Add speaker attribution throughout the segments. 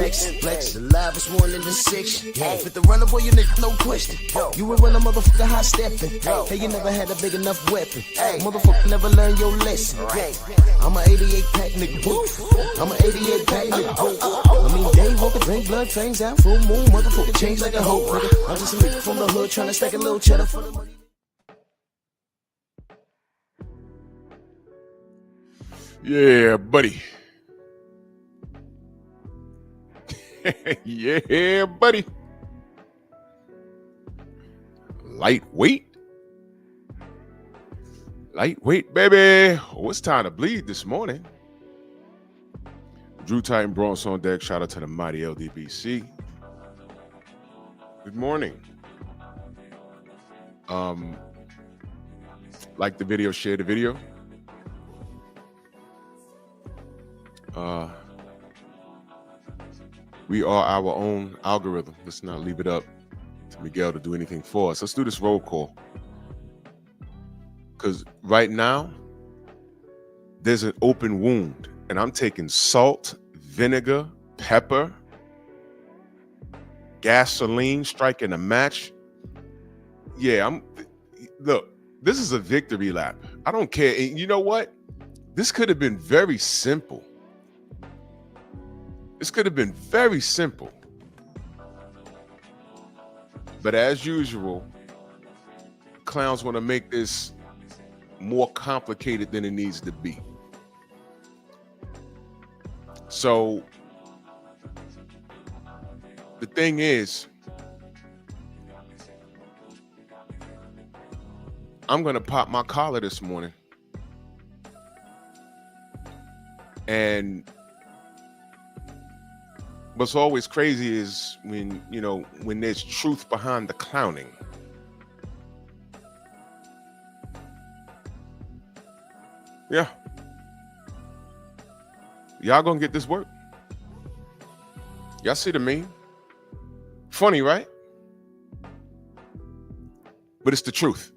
Speaker 1: flex. The livest one in the section. With the runner boy, you nigga, no question. You will run a motherfucker high stepping. Hey, you never had a big enough weapon. Motherfucker never learned your lesson. I'm an 88 pack nigga. I'm an 88 pack nigga. I mean, day walker, drink blood, fangs out, full moon, motherfucker change like a hoe, nigga. I'm just a nigga from the hood trying to stack a little cheddar for the money.
Speaker 2: Yeah, buddy. Yeah, buddy. Lightweight. Lightweight, baby. Oh, it's time to bleed this morning. Drew Titan Bronx on deck. Shout out to the mighty LDBC. Good morning. Like the video, share the video. We are our own algorithm. Let's not leave it up to Miguel to do anything for us. Let's do this roll call. Because right now, there's an open wound. And I'm taking salt, vinegar, pepper, gasoline, striking a match. Yeah, look, this is a victory lap. I don't care. And you know what? This could have been very simple. This could have been very simple. But as usual, clowns want to make this more complicated than it needs to be. So the thing is, I'm going to pop my collar this morning. And what's always crazy is when there's truth behind the clowning. Yeah. Y'all gonna get this work. Y'all see the meme? Funny, right? But it's the truth.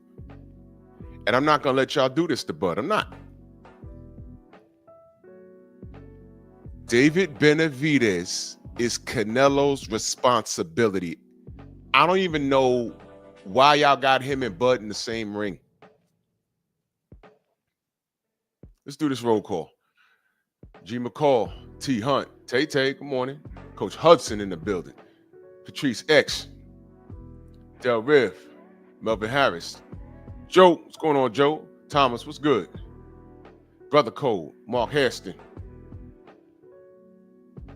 Speaker 2: And I'm not gonna let y'all do this to Bud. I'm not. David Benavidez is Canelo's responsibility. I don't even know why y'all got him and Bud in the same ring. Let's do this roll call. G. McCall, T. Hunt, Tay, good morning. Coach Hudson in the building. Patrice X, Del Riv, Melvin Harris. Joe, what's going on, Joe? Thomas, what's good? Brother Cole, Mark Hairston.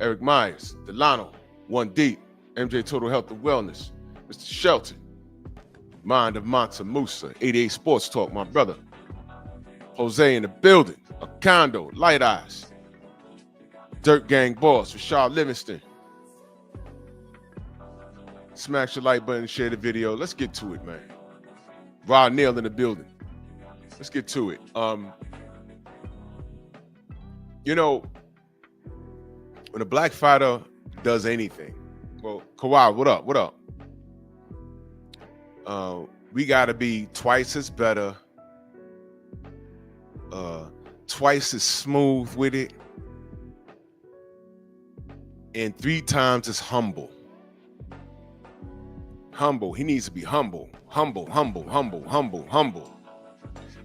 Speaker 2: Eric Myers, Delano, One Deep, MJ Total Health and Wellness, Mr. Shelton, Mind of Monta Musa, 88 Sports Talk, my brother. Jose in the building, Acondo, Light Eyes, Dirt Gang Boss, Rashad Livingston. Smash the like button, share the video. Let's get to it, man. Rod Neal in the building. Let's get to it. When a black fighter does anything, well, Kawhi, what up? We got to be twice as better, twice as smooth with it, and 3 times as humble. Humble. He needs to be humble. Humble.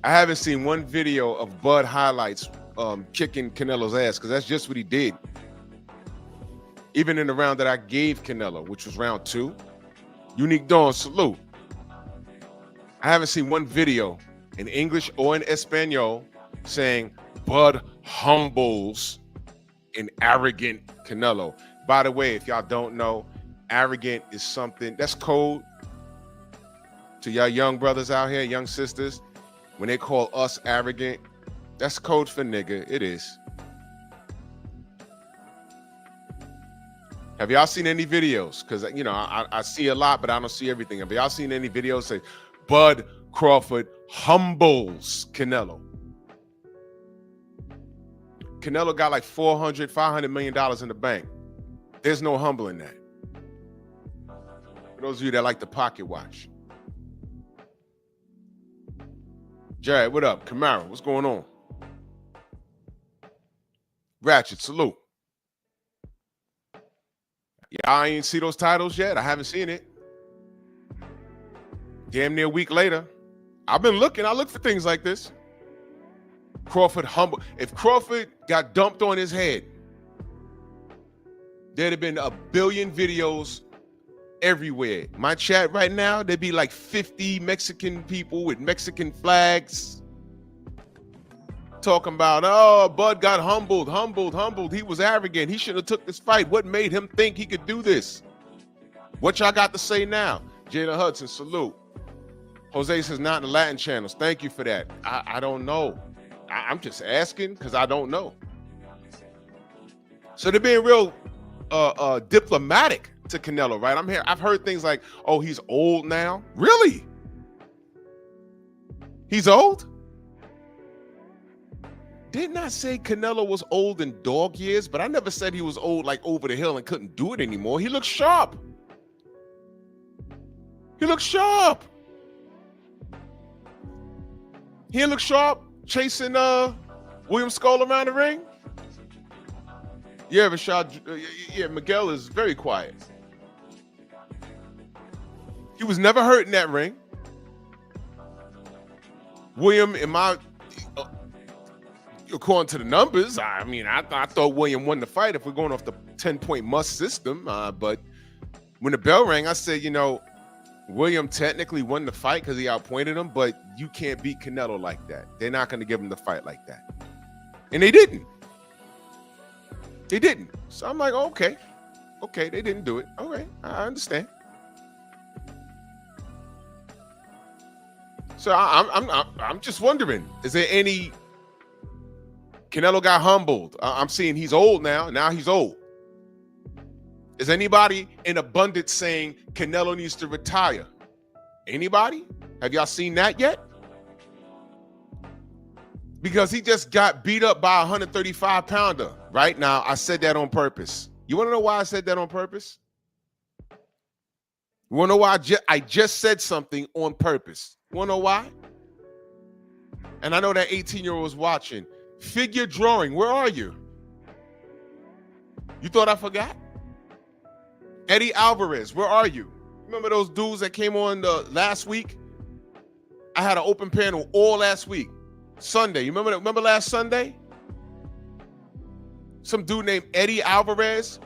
Speaker 2: I haven't seen one video of Bud highlights kicking Canelo's ass, because that's just what he did. Even in the round that I gave Canelo, which was round 2, Unique Dawn, salute. I haven't seen one video in English or in Espanol saying Bud humbles an arrogant Canelo. By the way, if y'all don't know, arrogant is something that's code to y'all young brothers out here, young sisters. When they call us arrogant, that's code for nigga. It is. Have y'all seen any videos? Because, I see a lot, but I don't see everything. Have y'all seen any videos say Bud Crawford humbles Canelo? Canelo got like $500 million in the bank. There's no humbling that. For those of you that like the pocket watch. Jared, what up? Camaro, what's going on? Ratchet, salute. Yeah, I ain't see those titles yet. I haven't seen it. Damn near a week later. I've been looking. I look for things like this. Crawford humble. If Crawford got dumped on his head, there'd have been a billion videos everywhere. My chat right now, there'd be like 50 Mexican people with Mexican flags talking about, oh, Bud got humbled. He was arrogant. He should have took this fight. What made him think he could do this? What y'all got to say now? Jada Hudson, salute. Jose says, not in the Latin channels. Thank you for that. I don't know. I'm just asking because I don't know. So they're being real diplomatic to Canelo, right? I've heard things like, oh, he's old now. Really? He's old? Didn't I say Canelo was old in dog years? But I never said he was old like over the hill and couldn't do it anymore. He looks sharp. He looks sharp. He looks sharp chasing William Skull around the ring. Yeah, Rashad. Yeah, Miguel is very quiet. He was never hurt in that ring. William, according to the numbers, I mean, I thought William won the fight if we're going off the 10-point must system. But when the bell rang, I said, you know, William technically won the fight because he outpointed him, but you can't beat Canelo like that. They're not going to give him the fight like that. And they didn't. They didn't. So I'm like, okay, they didn't do it. All right, I understand. So I'm just wondering, is there any Canelo got humbled? I'm seeing he's old now. Now he's old. Is anybody in abundance saying Canelo needs to retire? Anybody? Have y'all seen that yet? Because he just got beat up by a 135-pounder. Right now, I said that on purpose. You want to know why I said that on purpose? You want to know why I just said something on purpose? You want to know why? And I know that 18-year-old was watching. Figure drawing, where are you? You thought I forgot? Eddie Alvarez, where are you? Remember those dudes that came on last week? I had an open panel all last week. Sunday, you remember last Sunday? Some dude named Eddie Alvarez.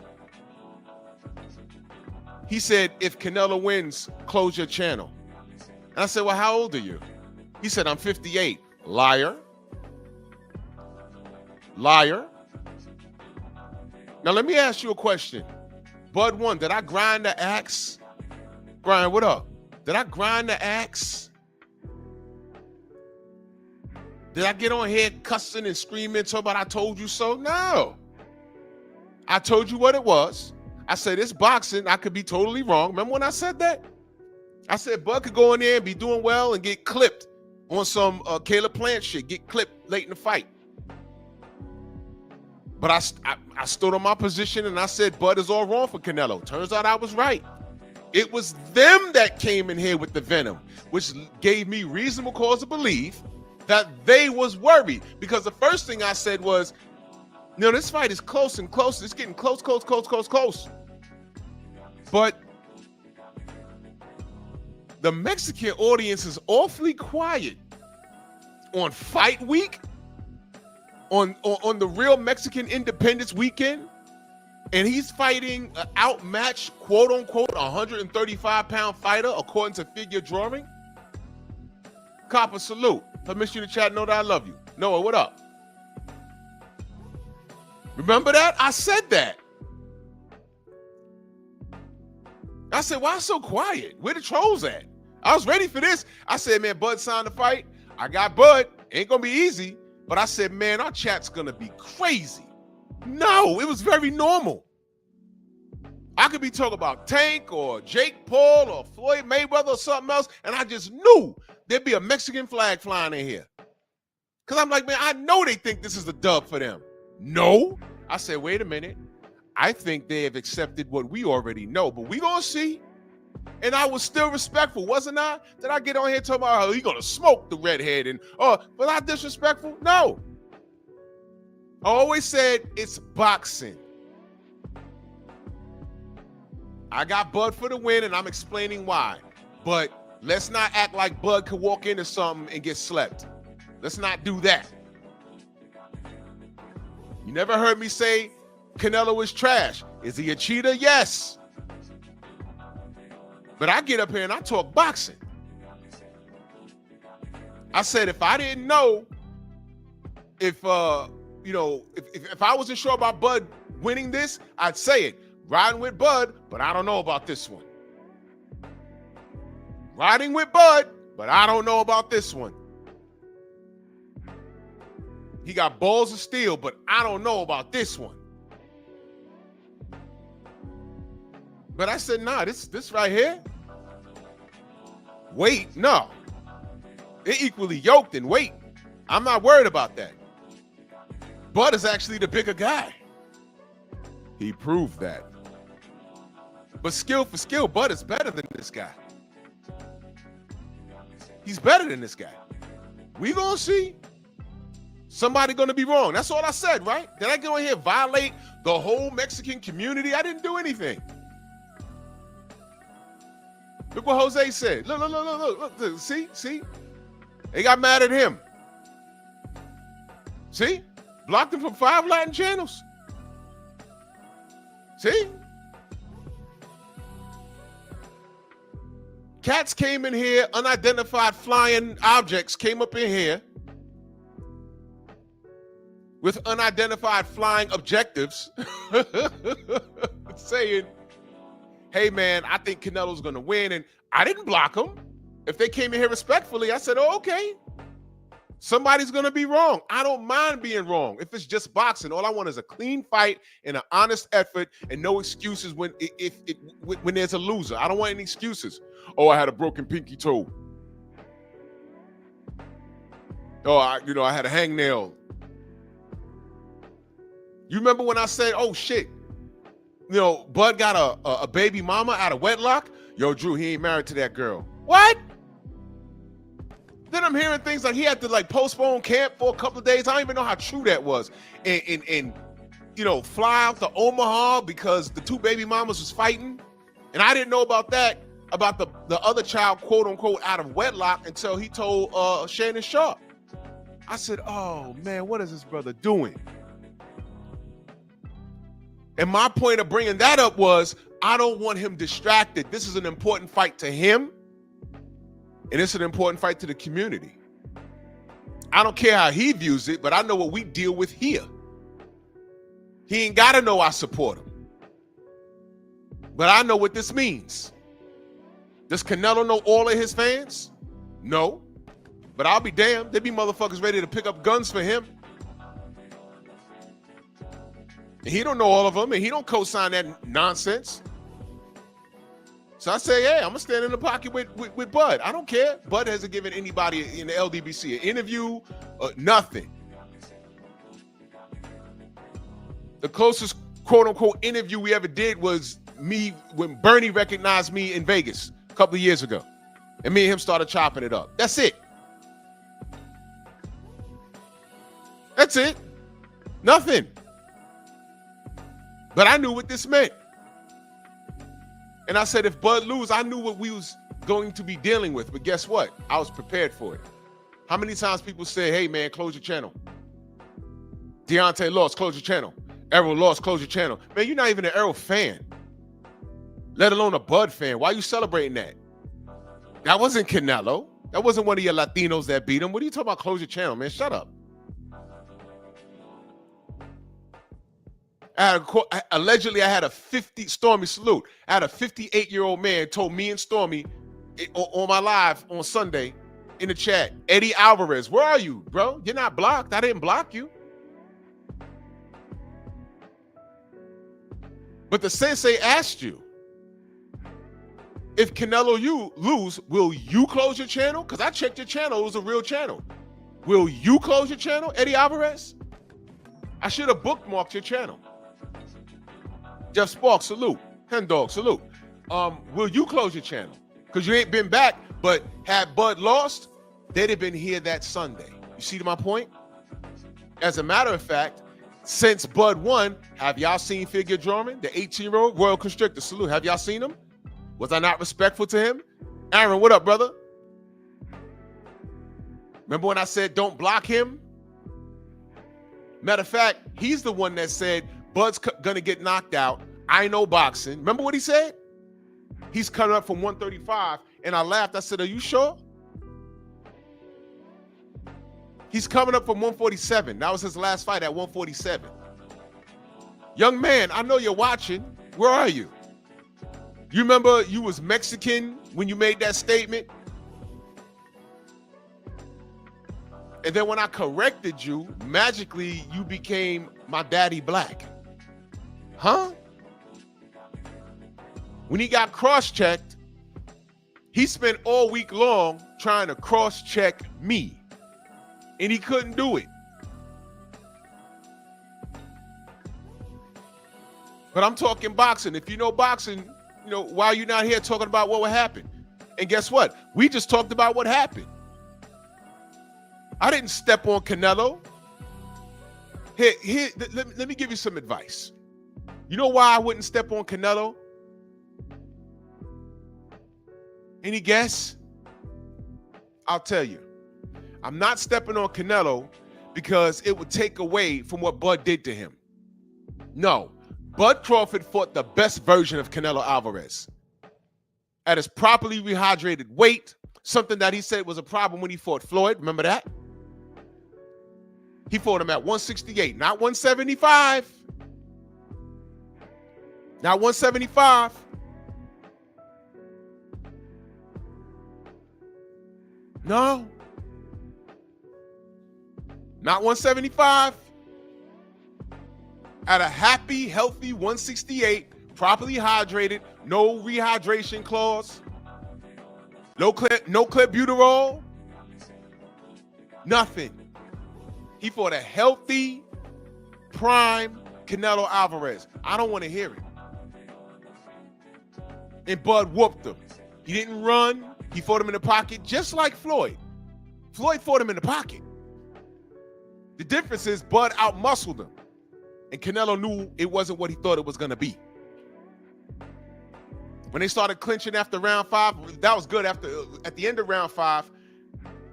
Speaker 2: He said, if Canelo wins, close your channel. And I said, well, how old are you? He said, I'm 58. Liar. Liar. Now, let me ask you a question. Bud one, did I grind the axe? Brian, what up? Did I grind the axe? Did I get on here cussing and screaming, talking about I told you so? No. I told you what it was. I said, it's boxing. I could be totally wrong. Remember when I said that? I said, Bud could go in there and be doing well and get clipped on some Caleb Plant shit, get clipped late in the fight. But I stood on my position and I said, Bud is all wrong for Canelo. Turns out I was right. It was them that came in here with the venom, which gave me reasonable cause to believe that they was worried. Because the first thing I said was, no, this fight is close and close. It's getting close. But the Mexican audience is awfully quiet on fight week, on the real Mexican Independence weekend, and he's fighting an outmatched, quote unquote, 135-pound fighter according to figure drawing. Copper, salute. Permit you to chat, know that I love you. Noah, what up? Remember that? I said that. I said, why so quiet? Where the trolls at? I was ready for this. I said, man, Bud signed the fight. I got Bud. Ain't gonna be easy. But I said, man, our chat's gonna be crazy. No, it was very normal. I could be talking about Tank or Jake Paul or Floyd Mayweather or something else, and I just knew there'd be a Mexican flag flying in here. Because I'm like, man, I know they think this is a dub for them. No. I said, wait a minute. I think they have accepted what we already know, but we gonna see. And I was still respectful, wasn't I? Did I get on here talking about how he gonna smoke the redhead and was I disrespectful? No. I always said it's boxing. I got Bud for the win, and I'm explaining why. But let's not act like Bud could walk into something and get slept. Let's not do that. You never heard me say Canelo is trash. Is he a cheater? Yes. But I get up here and I talk boxing. I said if I didn't know if I wasn't sure about Bud winning this, I'd say it. Riding with Bud, but I don't know about this one. Riding with Bud, but I don't know about this one. He got balls of steel, but I don't know about this one. But I said, nah, this right here. Weight, no. They're equally yoked in weight. I'm not worried about that. Bud is actually the bigger guy. He proved that. But skill for skill, Bud is better than this guy. He's better than this guy. We gonna see. Somebody gonna be wrong. That's all I said, right? Did I go in here violate the whole Mexican community? I didn't do anything. Look what Jose said. Look. See? They got mad at him. See? Blocked him from 5 Latin channels. See? Cats came in here, unidentified flying objects came up in here with unidentified flying objectives saying, hey man, I think Canelo's gonna win. And I didn't block them. If they came in here respectfully, I said, oh, okay. Somebody's gonna be wrong. I don't mind being wrong. If it's just boxing, all I want is a clean fight and an honest effort and no excuses when there's a loser. I don't want any excuses. Oh, I had a broken pinky toe. Oh, I had a hangnail. You remember when I said, oh shit, Bud got a baby mama out of wedlock? Yo, Drew, he ain't married to that girl. What? Then I'm hearing things like he had to postpone camp for a couple of days. I don't even know how true that was. And fly out to Omaha because the 2 baby mamas was fighting. And I didn't know about that, about the other child, quote unquote, out of wedlock until he told Shannon Sharp. I said, oh man, what is this brother doing? And my point of bringing that up was, I don't want him distracted. This is an important fight to him. And it's an important fight to the community. I don't care how he views it, but I know what we deal with here. He ain't got to know I support him. But I know what this means. Does Canelo know all of his fans? No. But I'll be damned. There be motherfuckers ready to pick up guns for him. And he don't know all of them, and he don't co-sign that nonsense. So I say, hey, I'm gonna stand in the pocket with Bud. I don't care. Bud hasn't given anybody in the LDBC an interview, nothing. The closest quote-unquote interview we ever did was me when Bernie recognized me in Vegas a couple of years ago. And me and him started chopping it up. That's it. That's it. Nothing. But I knew what this meant. And I said, if Bud lose, I knew what we was going to be dealing with. But guess what? I was prepared for it. How many times people say, hey, man, close your channel. Deontay lost, close your channel. Errol lost, close your channel. Man, you're not even an Errol fan, let alone a Bud fan. Why are you celebrating that? That wasn't Canelo. That wasn't one of your Latinos that beat him. What are you talking about, close your channel, man? Shut up. Allegedly, I had a 50, Stormy salute. I had a 58-year-old man told me and Stormy on my live on Sunday in the chat, Eddie Alvarez, where are you, bro? You're not blocked. I didn't block you. But the sensei asked you, if Canelo you lose, will you close your channel? Because I checked your channel. It was a real channel. Will you close your channel, Eddie Alvarez? I should have bookmarked your channel. Jeff Sparks, salute. Hen Dog, salute. Will you close your channel? Because you ain't been back, but had Bud lost, they'd have been here that Sunday. You see my point? As a matter of fact, since Bud won, have y'all seen Figure Drummond, the 18-year-old Royal Constrictor? Salute. Have y'all seen him? Was I not respectful to him? Aaron, what up, brother? Remember when I said don't block him? Matter of fact, he's the one that said Bud's gonna get knocked out. I know boxing. Remember what he said? He's coming up from 135, and I laughed. I said, are you sure? He's coming up from 147. That was his last fight at 147. Young man, I know you're watching. Where are you? You remember you was Mexican when you made that statement? And then when I corrected you, magically you became my daddy black. Huh? When he got cross-checked, he spent all week long trying to cross-check me. And he couldn't do it. But I'm talking boxing. If you know boxing, you know, why are you not here talking about what would happen? And guess what? We just talked about what happened. I didn't step on Canelo. Here, let me give you some advice. You know why I wouldn't step on Canelo? Any guess? I'll tell you. I'm not stepping on Canelo because it would take away from what Bud did to him. No, Bud Crawford fought the best version of Canelo Alvarez at his properly rehydrated weight, something that he said was a problem when he fought Floyd. Remember that? He fought him at 168, not 175. Not 175. No. Not 175. At a happy, healthy 168, properly hydrated, no rehydration clause, no clenbuterol, nothing. He fought a healthy, prime Canelo Alvarez. I don't want to hear it. And Bud whooped him. He didn't run. He fought him in the pocket, just like Floyd. Floyd fought him in the pocket. The difference is Bud outmuscled him. And Canelo knew it wasn't what he thought it was going to be. When they started clinching after round 5, that was good. At the end of round 5,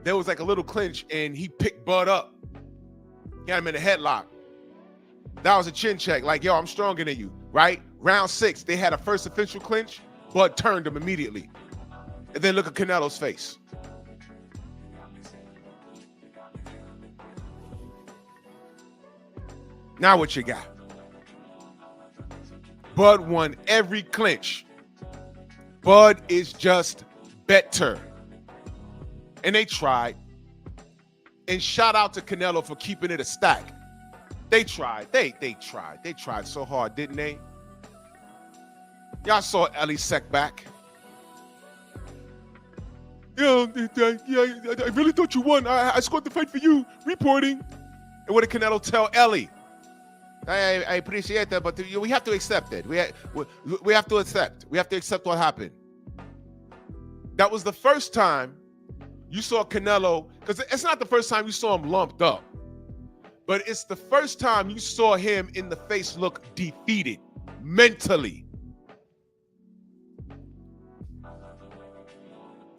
Speaker 2: there was like a little clinch, and he picked Bud up. He had him in a headlock. That was a chin check. Like, yo, I'm stronger than you, right? Round 6, they had a first official clinch. Bud turned him immediately. And then look at Canelo's face. Now what you got? Bud won every clinch. Bud is just better. And they tried. And shout out to Canelo for keeping it a stack. They tried. They tried. They tried so hard, didn't they? Y'all saw Ellie Sek back. Yeah, I really thought you won. I scored the fight for you. Reporting. And what did Canelo tell Ellie? I appreciate that, but we have to accept it. We have to accept. We have to accept what happened. That was the first time you saw Canelo, because it's not the first time you saw him lumped up, but it's the first time you saw him in the face look defeated mentally.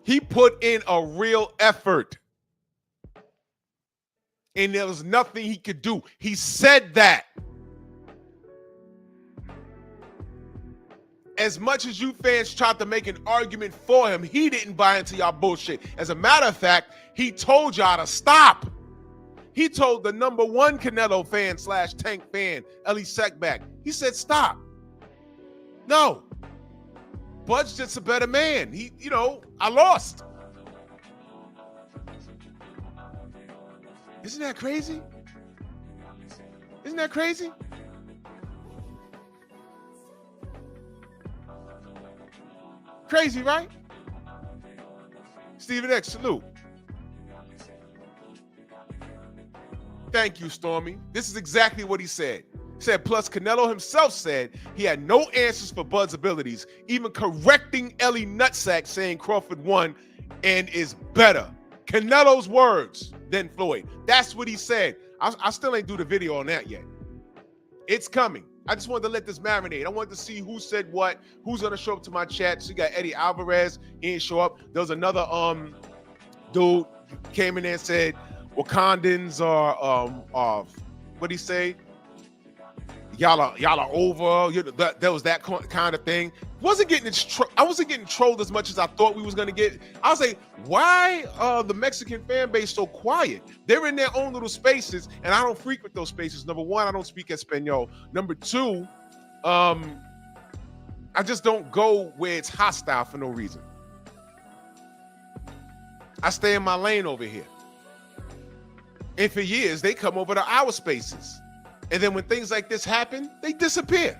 Speaker 2: He put in a real effort, and there was nothing he could do. He said that. As much as you fans tried to make an argument for him, he didn't buy into y'all bullshit. As a matter of fact, he told y'all to stop. He told the #1 Canelo fan / Tank fan, Ellie Sekback, he said, stop. No. Bud's just a better man. I lost. Isn't that crazy? Isn't that crazy? Crazy, right? Stephen X, salute. Thank you, Stormy. This is exactly what he said. He said, plus Canelo himself said he had no answers for Bud's abilities, even correcting Ellie Nutsack, saying Crawford won and is better. Canelo's words than Floyd. That's what he said. I still ain't do the video on that yet. It's coming. I just wanted to let this marinate. I wanted to see who said what, who's gonna show up to my chat. So you got Eddie Alvarez, he didn't show up. There was another dude came in there and said Wakandans are what'd he say? Y'all are over. There was that kind of thing. I wasn't getting trolled as much as I thought we was gonna get. I was like, why the Mexican fan base so quiet? They're in their own little spaces, and I don't frequent those spaces. Number one, I don't speak Espanol. Number two, I just don't go where it's hostile for no reason. I stay in my lane over here. And for years, they come over to our spaces. And then when things like this happen, they disappear.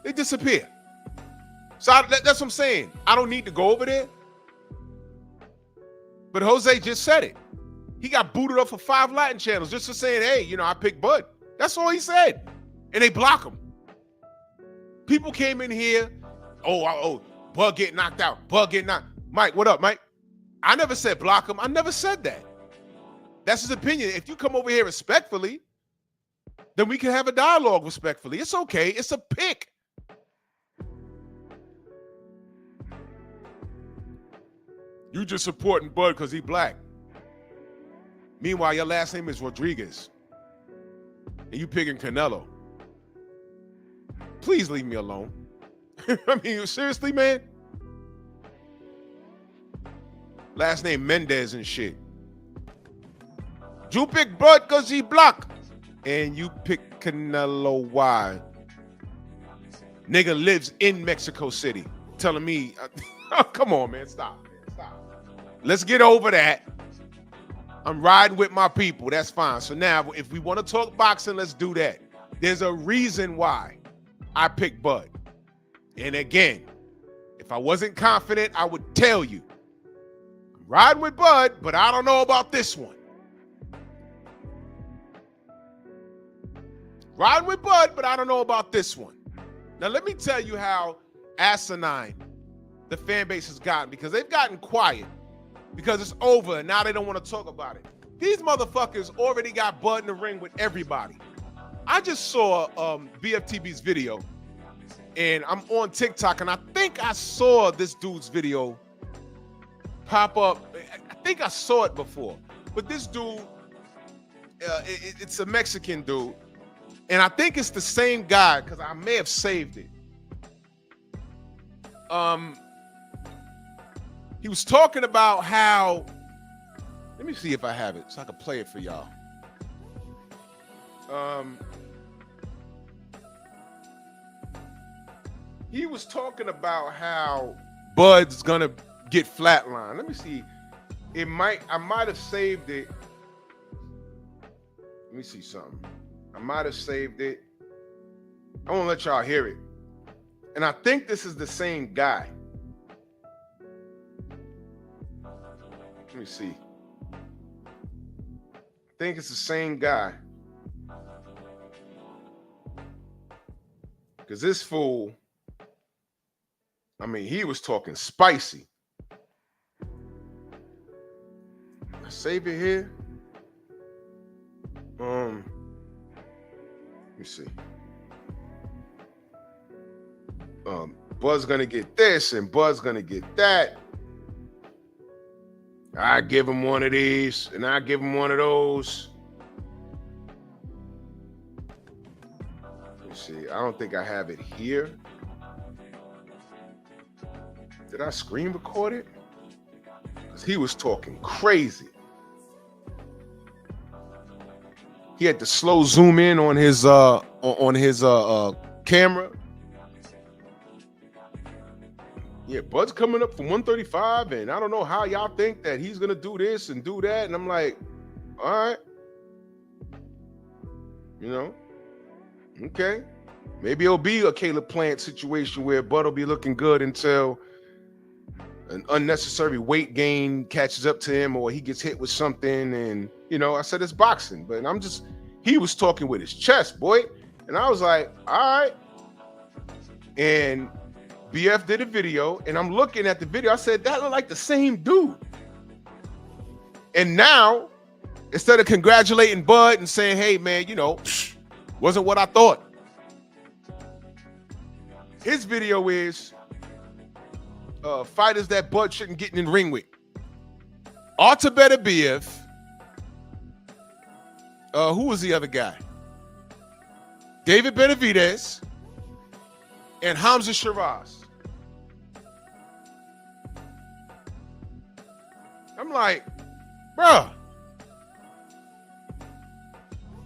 Speaker 2: They disappear. So that's what I'm saying. I don't need to go over there. But Jose just said it. He got booted up for 5 Latin channels just for saying, hey, I picked Bud. That's all he said. And they block him. People came in here, oh, Bud get knocked out. Bud get knocked. Mike, what up, Mike? I never said block him. I never said that. That's his opinion. If you come over here respectfully, then we can have a dialogue respectfully. It's okay. It's a pick. You just supporting Bud because he black. Meanwhile, your last name is Rodriguez. And you picking Canelo. Please leave me alone. I mean, seriously, man? Last name Mendez and shit. You pick Bud because he black. And you pick Canelo why? Nigga lives in Mexico City. Telling me, come on, man, stop. Let's get over that. I'm riding with my people. That's fine. So now, if we want to talk boxing, let's do that. There's a reason why I picked Bud. And again, if I wasn't confident, I would tell you. I'm riding with Bud, but I don't know about this one. Riding with Bud, but I don't know about this one. Now, let me tell you how asinine the fan base has gotten, because they've gotten quiet because it's over and now they don't want to talk about it. These motherfuckers already got Bud in the ring with everybody. I just saw BFTB's video, and I'm on TikTok, and I think I saw this dude's video pop up. I think I saw it before, but this dude, it's a Mexican dude. And I think it's the same guy, because I may have saved it. He was talking about how, let me see if I have it so I can play it for y'all. He was talking about how Bud's gonna get flatlined. Let me see. I might have saved it. Let me see something. I might have saved it. I want to let y'all hear it. And I think this is the same guy. Let me see. I think it's the same guy. Because this fool, I mean, he was talking spicy. Save it here. Let me see. Bud's gonna get this and Bud's gonna get that. I give him one of these and I give him one of those. Let me see. I don't think I have it here. Did I screen record it? Because he was talking crazy. He had to slow zoom in on his camera. Yeah, Bud's coming up from 135, and I don't know how y'all think that he's gonna do this and do that. And I'm like, all right, okay. Maybe it'll be a Caleb Plant situation where Bud will be looking good until an unnecessary weight gain catches up to him, or he gets hit with something. And I said it's boxing, but he was talking with his chest, boy. And I was like, all right. And BF did a video, and I'm looking at the video. I said, that looked like the same dude. And now, instead of congratulating Bud and saying, hey, man, Wasn't what I thought. His video is fighters that Bud shouldn't get in the ring with. Benavidez. Who was the other guy? David Benavidez and Hamza Shiraz. I'm like, bruh.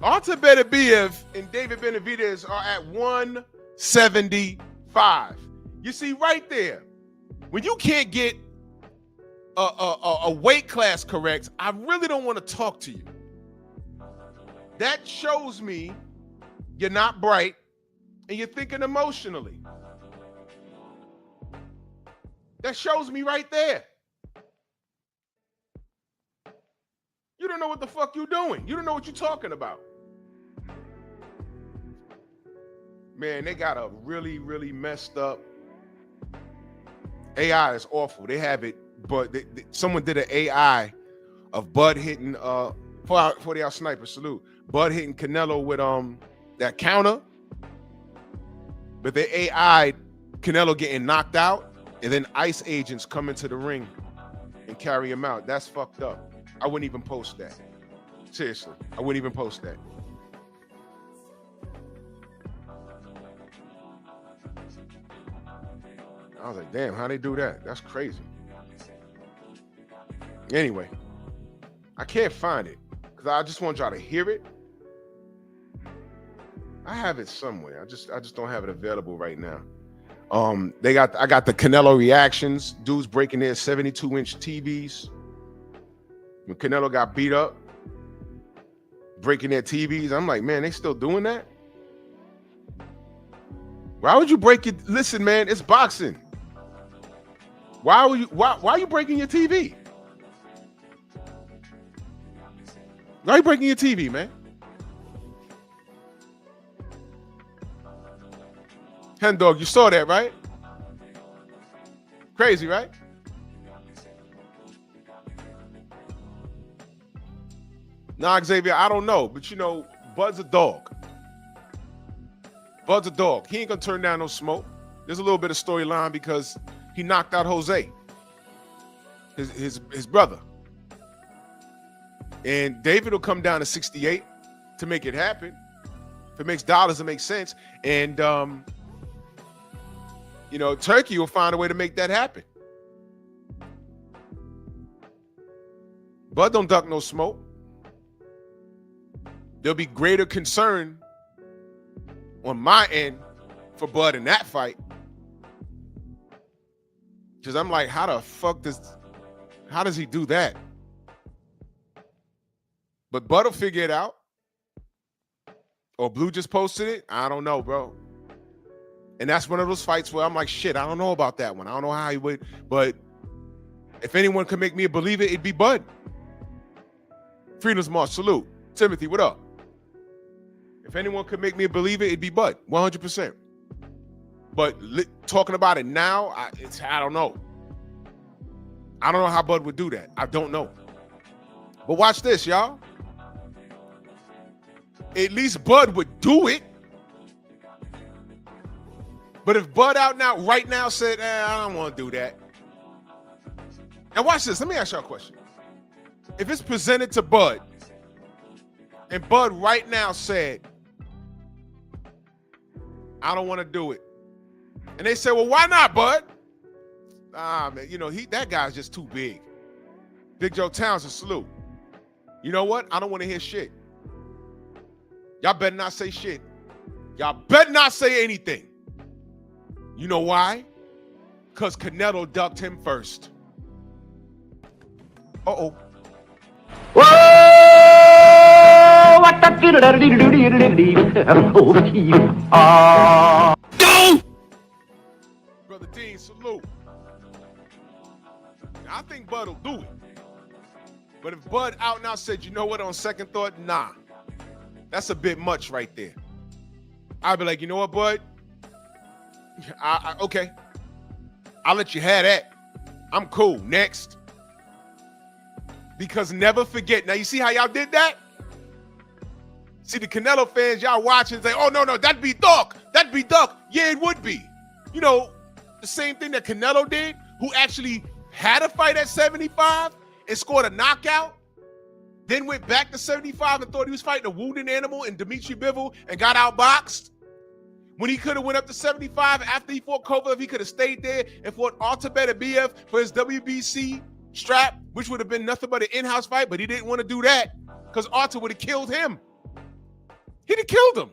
Speaker 2: Benavidez and David Benavidez are at 175. You see right there, when you can't get a weight class correct, I really don't want to talk to you. That shows me you're not bright and you're thinking emotionally. That shows me right there. You don't know what the fuck you're doing. You don't know what you're talking about. Man, they got a really, really messed up. AI is awful. They have it, but someone did an AI of Bud hitting 40-hour sniper salute. Bud hitting Canelo with that counter, but the AI Canelo getting knocked out, and then ICE agents come into the ring and carry him out. That's fucked up. I wouldn't even post that. Seriously, I wouldn't even post that. I was like, damn, how they do that? That's crazy. Anyway, I can't find it because I just want y'all to hear it. I have it somewhere. I just don't have it available right now. I got the Canelo reactions. Dudes breaking their 72-inch TVs. When Canelo got beat up, breaking their TVs. I'm like, man, they still doing that? Why would you break it? Listen, man, it's boxing. Why are you breaking your TV? Why are you breaking your TV, man? Hen dog, you saw that, right? Crazy, right? Nah, Xavier, I don't know, but you know, Bud's a dog. Bud's a dog. He ain't gonna turn down no smoke. There's a little bit of storyline because he knocked out Jose, his brother. And David will come down to 68 to make it happen. If it makes dollars, it makes sense. And you know, Turkey will find a way to make that happen. Bud don't duck no smoke. There'll be greater concern on my end for Bud in that fight. Because I'm like, how does he do that? But Bud will figure it out. Or Blue just posted it. I don't know, bro. And that's one of those fights where I'm like, shit, I don't know about that one. I don't know how he would. But if anyone could make me a believer, it'd be Bud. Freedom's March, salute. Timothy, what up? If anyone could make me a believer, it'd be Bud, 100%. But talking about it now, I don't know. I don't know how Bud would do that. I don't know. But watch this, y'all. At least Bud would do it. But if Bud right now said, I don't want to do that. Now watch this. Let me ask y'all a question. If it's presented to Bud, and Bud right now said, I don't want to do it. And they say, well, why not, Bud? Man, you know, that guy's just too big. Big Joe Townsend, salute. You know what? I don't want to hear shit. Y'all better not say shit. Y'all better not say anything. You know why? Because Canelo ducked him first. Uh-oh. Brother Dean, salute. I think Bud will do it. But if Bud out now said, you know what, on second thought, nah. That's a bit much right there. I'd be like, you know what, Bud? Okay. I'll let you have that. I'm cool. Next. Because never forget. Now, you see how y'all did that? See, the Canelo fans, y'all watching, say, oh, no, that'd be dark. That'd be dark. Yeah, it would be. You know, the same thing that Canelo did, who actually had a fight at 75 and scored a knockout, then went back to 75 and thought he was fighting a wounded animal in Dimitri Bivol and got outboxed. When he could have went up to 75 after he fought Kovalev, he could have stayed there and fought Artur Benavidez for his WBC strap, which would have been nothing but an in-house fight, but he didn't want to do that because Artur would have killed him. He'd have killed him.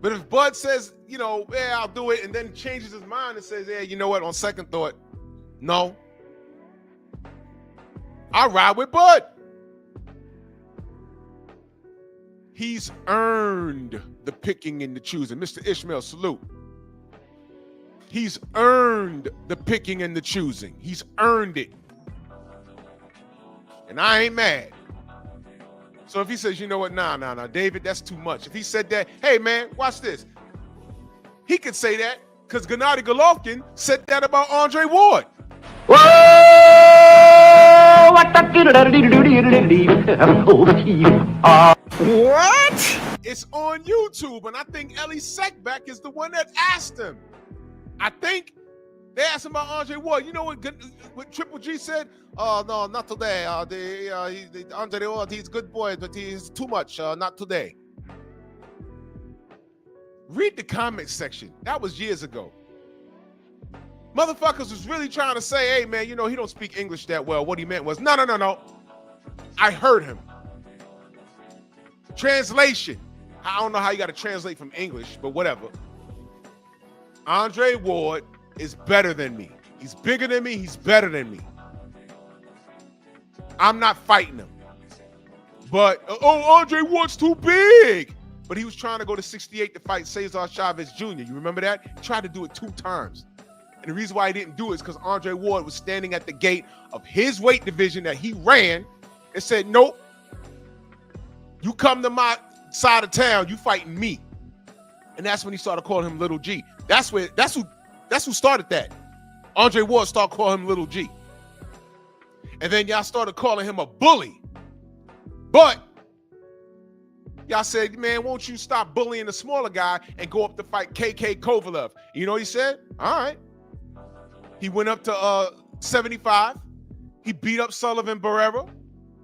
Speaker 2: But if Bud says, you know, yeah, I'll do it, and then changes his mind and says, yeah, you know what, on second thought, no. I'll ride with Bud. He's earned the picking and the choosing. Mr. Ishmael, salute. He's earned the picking and the choosing. He's earned it. And I ain't mad. So if he says, you know what, nah, David, that's too much. If he said that, hey, man, watch this. He could say that because Gennady Golovkin said that about Andre Ward.
Speaker 3: What?
Speaker 2: It's on YouTube, and I think Ellie Seckback is the one that asked him. I think they asked him about Andre Ward. You know what Triple G said? Oh, no, not today. Andre Ward, he's a good boy, but he's too much. Not today. Read the comment section. That was years ago. Motherfuckers was really trying to say, hey, man, you know, he don't speak English that well. What he meant was, no. I heard him. Translation. I don't know how you got to translate from English, but whatever. Andre Ward is better than me. He's bigger than me. He's better than me. I'm not fighting him. But, Andre Ward's too big. But he was trying to go to 68 to fight Cesar Chavez Jr. You remember that? He tried to do it 2 times. And the reason why he didn't do it is because Andre Ward was standing at the gate of his weight division that he ran and said, nope, you come to my side of town, you fighting me. And that's when he started calling him Little G. That's who started that. Andre Ward started calling him Little G. And then y'all started calling him a bully. But y'all said, man, won't you stop bullying the smaller guy and go up to fight KK Kovalev? You know what he said? All right. He went up to 75. He beat up Sullivan Barrera.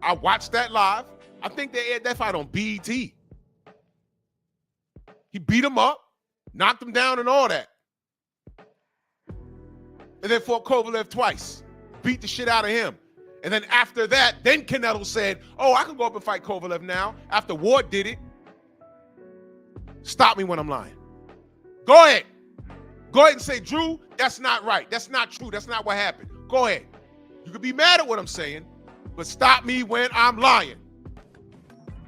Speaker 2: I watched that live. I think they aired that fight on BET. He beat him up, knocked him down and all that. And then fought Kovalev twice. Beat the shit out of him. And then after that, then Canelo said, oh, I can go up and fight Kovalev now. After Ward did it. Stop me when I'm lying. Go ahead. Go ahead and say, Drew, that's not right. That's not true. That's not what happened. Go ahead. You can be mad at what I'm saying, but stop me when I'm lying.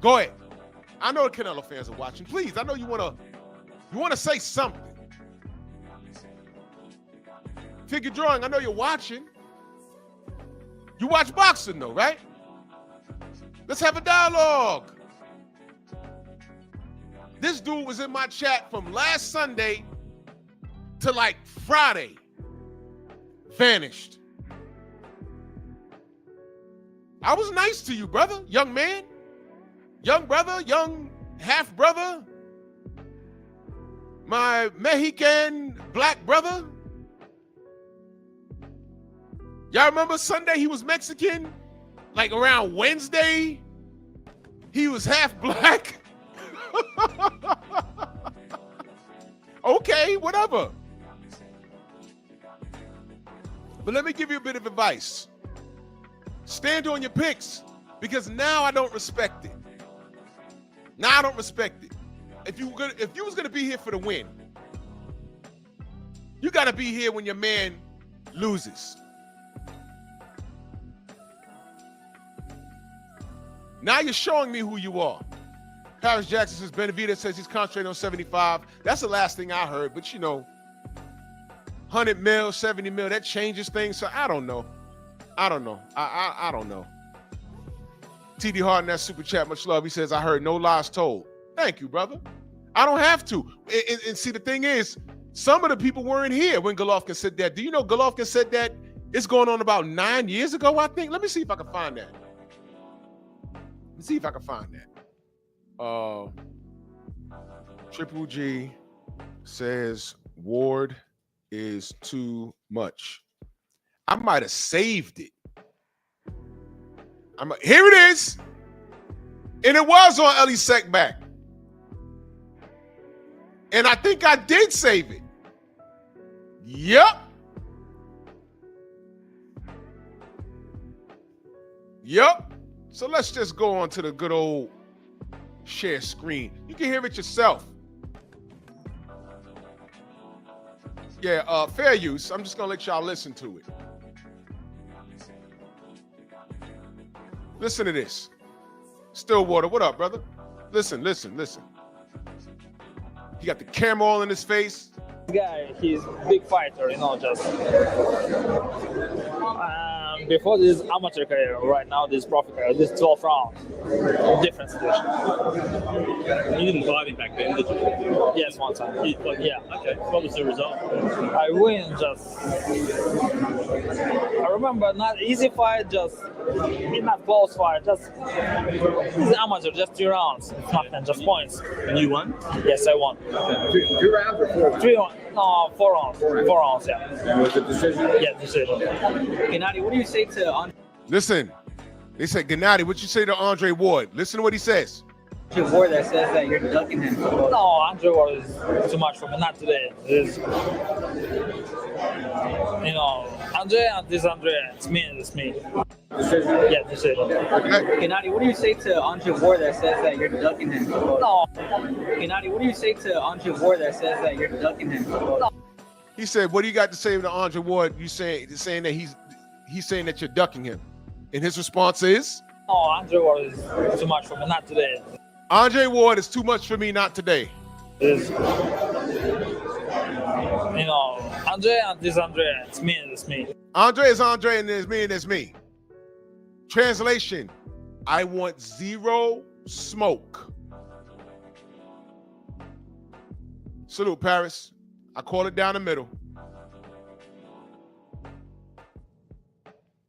Speaker 2: Go ahead. I know the Canelo fans are watching. Please, I know you wanna say something. Figure drawing, I know you're watching. You watch boxing though, right? Let's have a dialogue. This dude was in my chat from last Sunday to like Friday. Vanished. I was nice to you, brother, young man. Young brother, young half brother. My Mexican black brother. Y'all remember Sunday he was Mexican? Like around Wednesday, he was half black. Okay, whatever. But let me give you a bit of advice. Stand on your picks, because now I don't respect it. Now I don't respect it. If you was gonna be here for the win, you gotta be here when your man loses. Now you're showing me who you are. Paris Jackson says Benavidez says he's concentrating on 75. That's the last thing I heard, but you know, 100 mil, 70 mil, that changes things. So I don't know. I don't know. I don't know. TD Hart in that super chat, much love. He says, I heard no lies told. Thank you, brother. I don't have to. And see, the thing is, some of the people weren't here when Golovkin said that. Do you know Golovkin said that It's going on about 9 years ago, I think. Let me see if I can find that. Let's see if I can find that. Triple G says Ward is too much. I might have saved it. Here it is. And it was on Ellie Secback. And I think I did save it. Yep. Yep. So let's just go on to the good old share screen. You can hear it yourself. Yeah, fair use. I'm just gonna let y'all listen to it. Listen to this. Stillwater, what up, brother? Listen. He got the camera all in his face.
Speaker 3: Guy, he's big fighter, just before this amateur career, right now this pro career, this 12 rounds, different situation.
Speaker 4: You didn't fight him back then, did you?
Speaker 3: Yes, one time.
Speaker 4: Yeah. Okay. What was the result?
Speaker 3: I win I remember not easy fight, not close fight, it's amateur, just 3 rounds. It's not just points.
Speaker 4: And you won?
Speaker 3: Yes, I won.
Speaker 5: Okay. 2 rounds or 4 rounds?
Speaker 3: 3 rounds. No, 4 rounds. 4 rounds, yeah.
Speaker 5: And was it decision?
Speaker 3: Yeah, decision.
Speaker 6: Gennady, what do you say to Andre
Speaker 2: Listen, they said, Gennady, what you say to Andre Ward? Listen to what he says.
Speaker 6: Ward that says that you're ducking him?
Speaker 3: No, Andre Ward is too much for me. Not today. Andre and this Andre, it's me.
Speaker 5: Decision?
Speaker 3: Yeah, decision.
Speaker 6: Gennady, what do you say to Andre Ward that says that you're ducking him?
Speaker 3: No.
Speaker 6: Gennady, what do you say to Andre Ward that says that you're ducking him? No.
Speaker 2: He said, what do you got to say to Andre Ward? You saying that he's saying that you're ducking him. And his response is?
Speaker 3: No, Andre Ward is too much for me. Not today.
Speaker 2: Andre Ward is too much for me, not today.
Speaker 3: Andre and this Andre, it's me.
Speaker 2: Andre is Andre and there's me. Translation, I want zero smoke. Salute, Paris. I call it down the middle.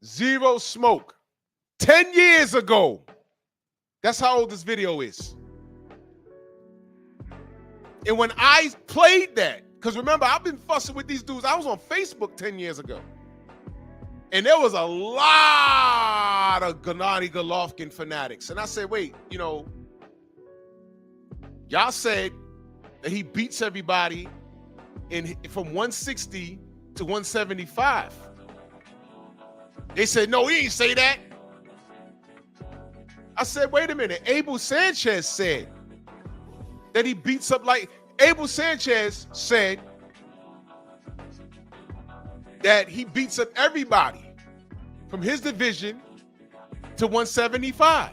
Speaker 2: Zero smoke. 10 years ago. That's how old this video is. And when I played that, because remember, I've been fussing with these dudes. I was on Facebook 10 years ago. And there was a lot of Gennady Golovkin fanatics. And I said, wait, y'all said that he beats everybody from 160 to 175. They said, no, he ain't say that. I said, wait a minute. Abel Sanchez said that he beats up Abel Sanchez said that he beats up everybody from his division to 175.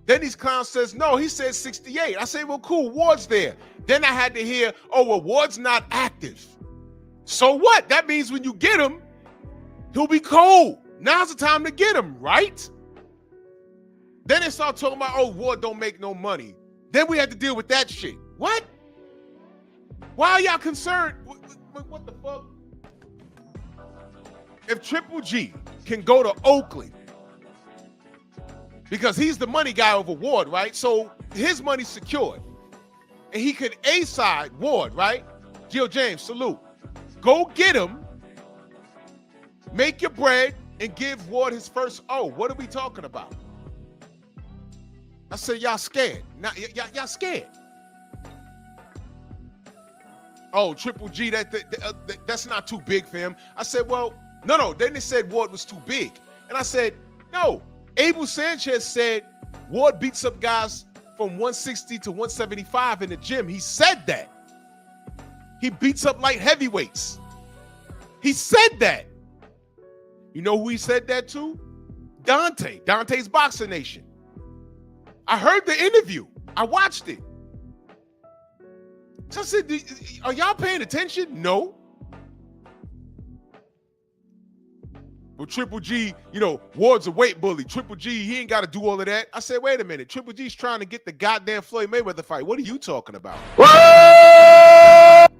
Speaker 2: Then these clowns says, no, he said 68. I say, well, cool, Ward's there. Then I had to hear, oh, well, Ward's not active. So what? That means when you get him, he'll be cold. Now's the time to get him, right? Then they start talking about, oh, Ward don't make no money. Then we had to deal with that shit. What? Why are y'all concerned? What the fuck? If Triple G can go to Oakland, because he's the money guy over Ward, right? So his money's secured. And he could A-side Ward, right? Gio James, salute. Go get him, make your bread, and give Ward his first O. What are we talking about? I said, y'all scared. Now, y'all scared. Oh, Triple G, that's not too big for him. I said, well, no. Then they said Ward was too big. And I said, no. Abel Sanchez said Ward beats up guys from 160 to 175 in the gym. He said that. He beats up light heavyweights. He said that. You know who he said that to? Dante. Dante's Boxer Nation. I heard the interview. I watched it. So I said, are y'all paying attention? No. Well, Triple G, Ward's a weight bully. Triple G, he ain't got to do all of that. I said, wait a minute. Triple G's trying to get the goddamn Floyd Mayweather fight. What are you talking about? What?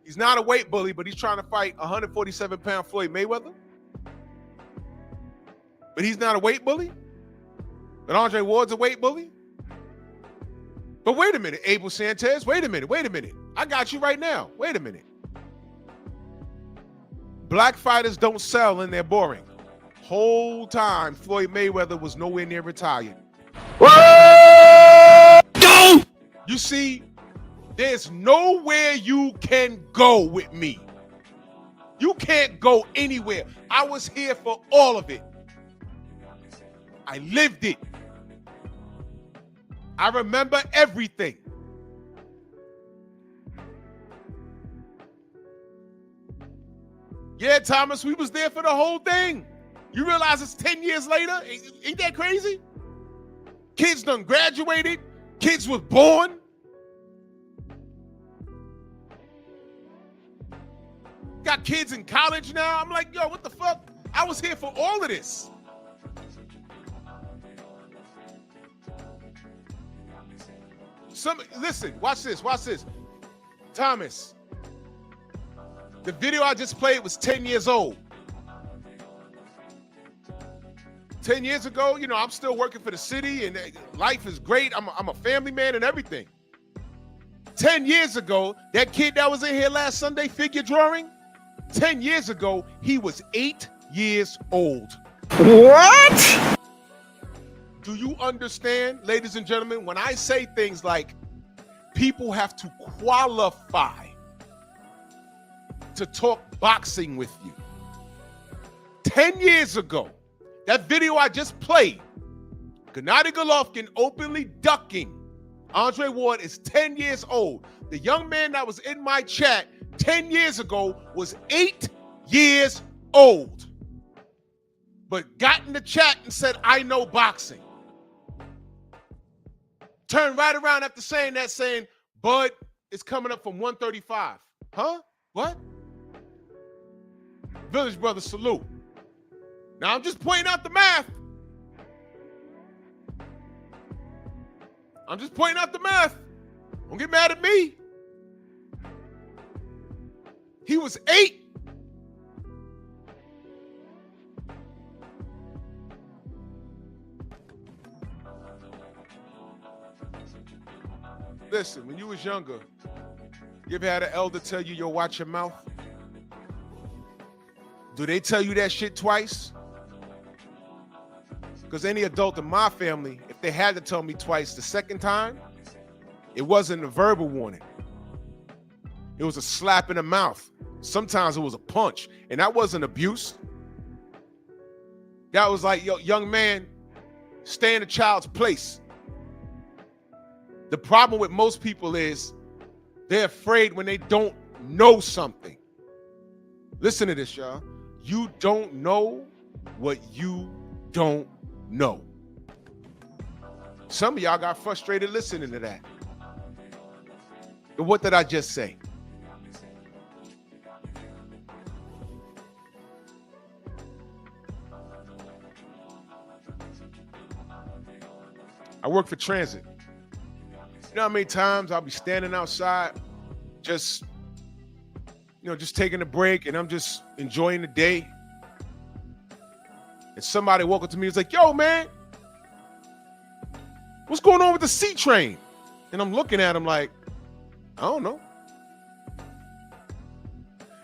Speaker 2: He's not a weight bully, but he's trying to fight 147-pound Floyd Mayweather. But he's not a weight bully? But Andre Ward's a weight bully? But wait a minute, Abel Sanchez. Wait a minute. I got you right now. Wait a minute. Black fighters don't sell and they're boring. Whole time, Floyd Mayweather was nowhere near retired. Go! You see, there's nowhere you can go with me. You can't go anywhere. I was here for all of it. I lived it. I remember everything. Yeah, Thomas, we was there for the whole thing. You realize it's 10 years later? Ain't that crazy? Kids done graduated. Kids was born. Got kids in college now. I'm like, yo, what the fuck? I was here for all of this. Listen, watch this. Thomas, the video I just played was 10 years old. 10 years ago, you know, I'm still working for the city and life is great. I'm a family man and everything. 10 years ago, that kid that was in here last Sunday figure drawing, 10 years ago, he was 8 years old.
Speaker 1: What?
Speaker 2: Do you understand, ladies and gentlemen, when I say things like people have to qualify to talk boxing with you? 10 years ago, that video I just played, Gennady Golovkin openly ducking Andre Ward is 10 years old. The young man that was in my chat 10 years ago was 8 years old, but got in the chat and said, I know boxing. Turned right around after saying that, saying, Bud is coming up from 135. Huh? What? Village Brothers, salute. Now, I'm just pointing out the math. Don't get mad at me. He was 8. Listen, when you was younger, you ever had an elder tell you, yo, watch your mouth? Do they tell you that shit twice? Because any adult in my family, if they had to tell me twice, the second time, it wasn't a verbal warning. It was a slap in the mouth. Sometimes it was a punch, and that wasn't abuse. That was like, yo, young man, stay in a child's place. The problem with most people is they're afraid when they don't know something. Listen to this, y'all. You don't know what you don't know. Some of y'all got frustrated listening to that. And what did I just say? I work for transit. You know how many times I'll be standing outside, just taking a break, and I'm just enjoying the day. And somebody walk up to me and is like, yo, man, what's going on with the C train? And I'm looking at him like, I don't know.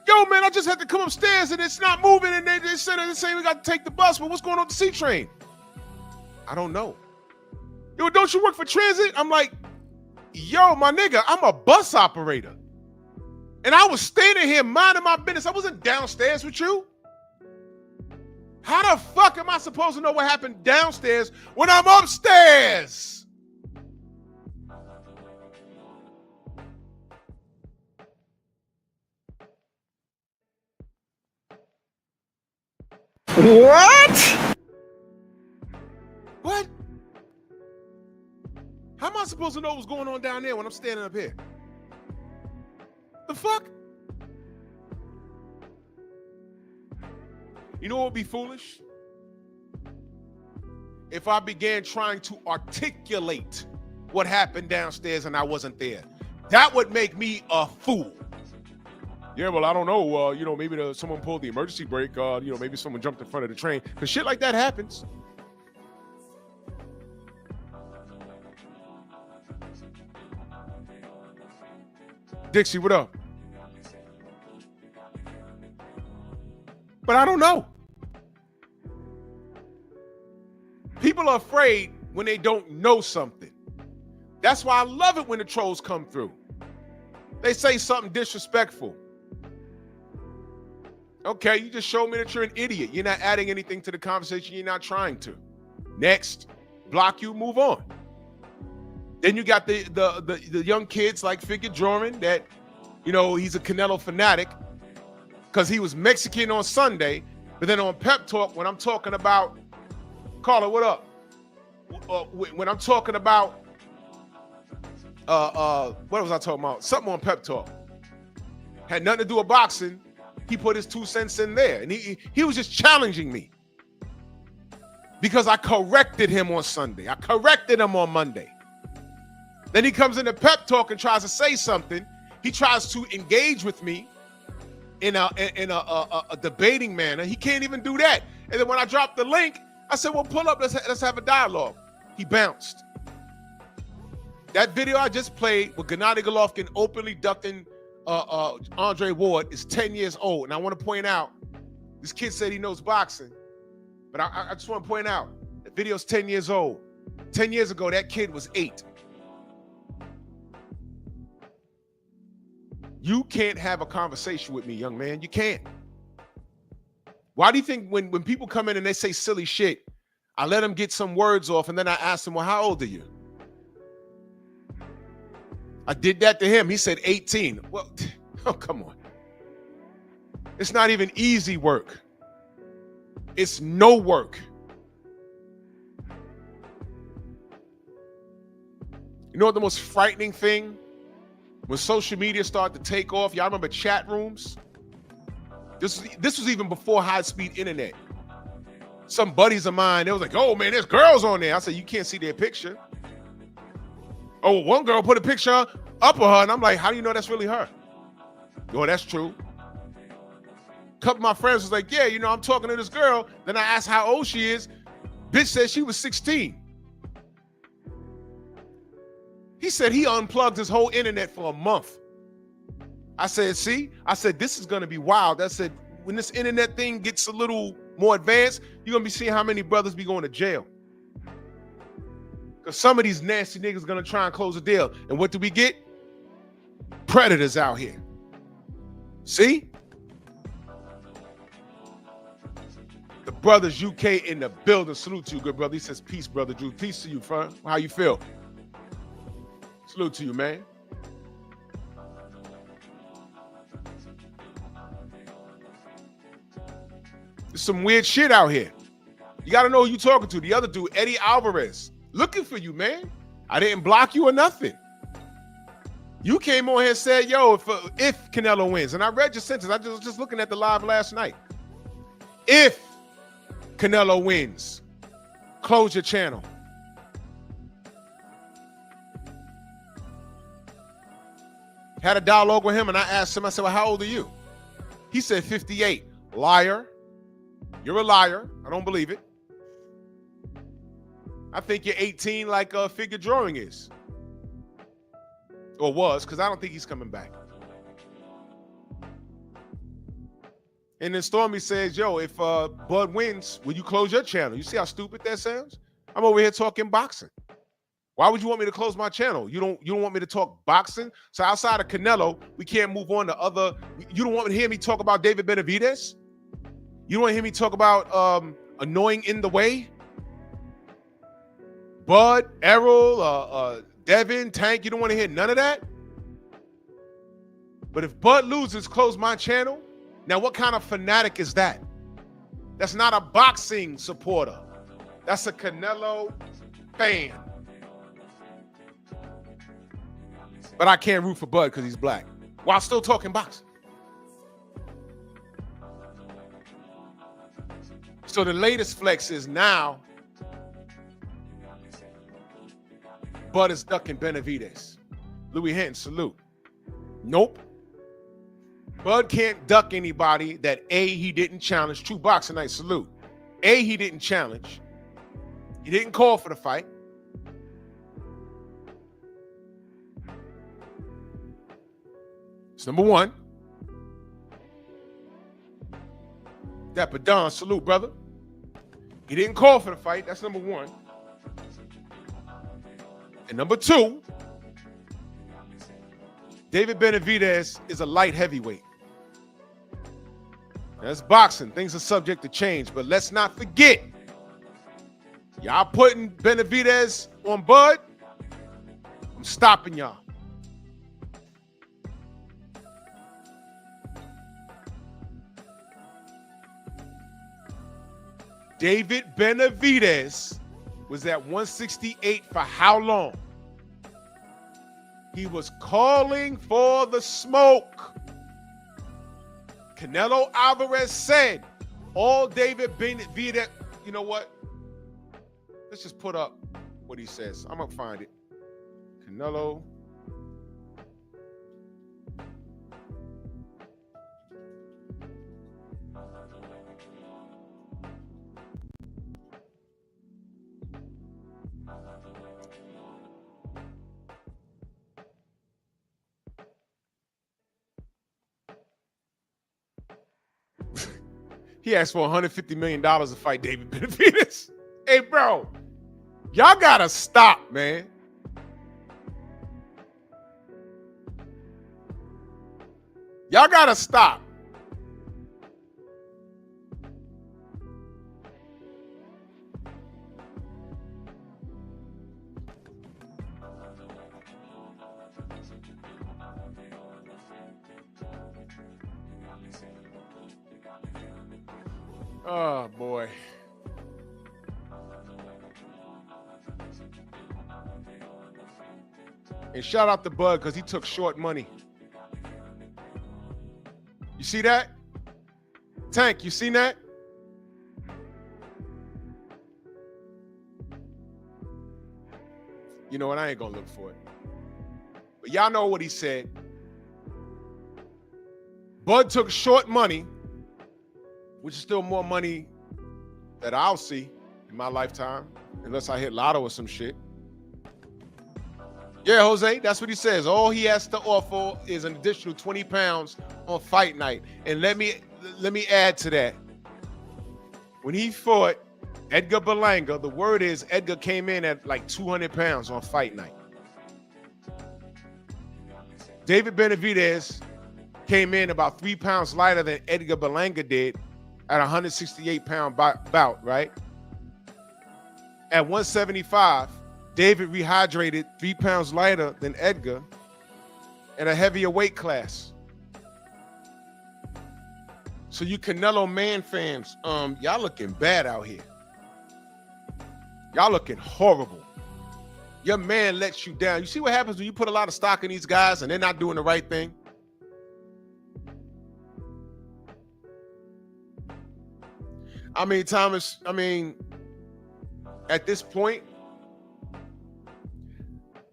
Speaker 2: Yo, man, I just had to come upstairs and it's not moving, and they say we got to take the bus, but what's going on with the C train? I don't know. Yo, don't you work for transit? I'm like, yo, my nigga, I'm a bus operator. And I was standing here minding my business. I wasn't downstairs with you. How the fuck am I supposed to know what happened downstairs when I'm upstairs?
Speaker 1: What?
Speaker 2: What? How am I supposed to know what's going on down there when I'm standing up here? The fuck? You know what would be foolish? If I began trying to articulate what happened downstairs and I wasn't there. That would make me a fool. Yeah, well, I don't know. You know, maybe someone pulled the emergency brake. You know, maybe someone jumped in front of the train. Because shit like that happens. Dixie, what up? But I don't know. People are afraid when they don't know something. That's why I love it when the trolls come through. They say something disrespectful. Okay, you just showed me that you're an idiot. You're not adding anything to the conversation. You're not trying to. Next, block you, move on. Then you got the young kids like Figure Jordan that, you know, he's a Canelo fanatic because he was Mexican on Sunday, but then on Pep Talk, when I'm talking about, Carla, what up? When I'm talking about, what was I talking about? Something on Pep Talk. Had nothing to do with boxing. He put his 2 cents in there, and he was just challenging me because I corrected him on Sunday. I corrected him on Monday. Then he comes into Pep Talk and tries to say something. He tries to engage with me in a debating manner. He can't even do that. And then when I dropped the link, I said, well, pull up, let's have a dialogue. He bounced. That video I just played with Gennady Golovkin openly ducking Andre Ward is 10 years old. And I want to point out, this kid said he knows boxing, but I just want to point out, the video's 10 years old. 10 years ago, that kid was 8. You can't have a conversation with me, young man. You can't. Why do you think when people come in and they say silly shit, I let them get some words off and then I ask them, well, how old are you? I did that to him. He said 18. Well, oh, come on. It's not even easy work. It's no work. You know what the most frightening thing? When social media started to take off, y'all remember chat rooms? This was even before high-speed internet. Some buddies of mine, they was like, oh man, there's girls on there. I said, you can't see their picture. Oh, one girl put a picture up of her, and I'm like, how do you know that's really her? Oh, that's true. A couple of my friends was like, yeah, you know, I'm talking to this girl. Then I asked how old she is. Bitch said she was 16. He said he unplugged his whole internet for a month. I said, see? I said, this is going to be wild. I said, when this internet thing gets a little more advanced, you're going to be seeing how many brothers be going to jail. Because some of these nasty niggas going to try and close a deal. And what do we get? Predators out here. See? The brothers UK in the building. Salute to you, good brother. He says, peace, brother Drew. Peace to you, friend. How you feel? Salute to you, man. There's some weird shit out here. You got to know who you're talking to. The other dude, Eddie Alvarez, looking for you, man. I didn't block you or nothing. You came on here and said, yo, if Canelo wins, and I read your sentence. I was just looking at the live last night. If Canelo wins, close your channel. Had a dialogue with him, and I asked him, I said, well, how old are you? He said 58. Liar. You're a liar. I don't believe it. I think you're 18 like Figure Drawing is. Or was, because I don't think he's coming back. And then Stormy says, yo, if Bud wins, will you close your channel? You see how stupid that sounds? I'm over here talking boxing. Why would you want me to close my channel? You don't want me to talk boxing? So outside of Canelo, we can't move on to other. You don't want to hear me talk about David Benavidez? You don't want to hear me talk about Annoying in the Way? Bud, Errol, Devin, Tank, you don't want to hear none of that? But if Bud loses, close my channel? Now, what kind of fanatic is that? That's not a boxing supporter. That's a Canelo fan. But I can't root for Bud because he's black, while still talking boxing. So the latest flex is now Bud is ducking Benavidez. Louis Hinton, salute. Nope. Bud can't duck anybody that A, he didn't challenge. True boxing night, salute. A, he didn't challenge. He didn't call for the fight. It's number one. Dapper Don, salute, brother. He didn't call for the fight. That's number one. And number two, David Benavidez is a light heavyweight. That's boxing. Things are subject to change, but let's not forget, y'all putting Benavidez on Bud, I'm stopping y'all. David Benavidez was at 168 for how long? He was calling for the smoke. Canelo Alvarez said, all David Benavidez, you know what? Let's just put up what he says. I'm going to find it. Canelo. He asked for $150 million to fight David Benavidez. Hey, bro, y'all gotta stop, man. Y'all gotta stop. Oh, boy. And shout out to Bud because he took short money. You see that? Tank, you seen that? You know what? I ain't going to look for it. But y'all know what he said. Bud took short money, which is still more money that I'll see in my lifetime, unless I hit lotto or some shit. Yeah, Jose, that's what he says. All he has to offer is an additional 20 pounds on fight night. And let me add to that. When he fought Edgar Berlanga, the word is Edgar came in at like 200 pounds on fight night. David Benavidez came in about 3 pounds lighter than Edgar Berlanga did at a 168-pound bout, right? At 175, David rehydrated 3 pounds lighter than Edgar in a heavier weight class. So you Canelo man fans, y'all looking bad out here. Y'all looking horrible. Your man lets you down. You see what happens when you put a lot of stock in these guys and they're not doing the right thing? I mean, Thomas, at this point,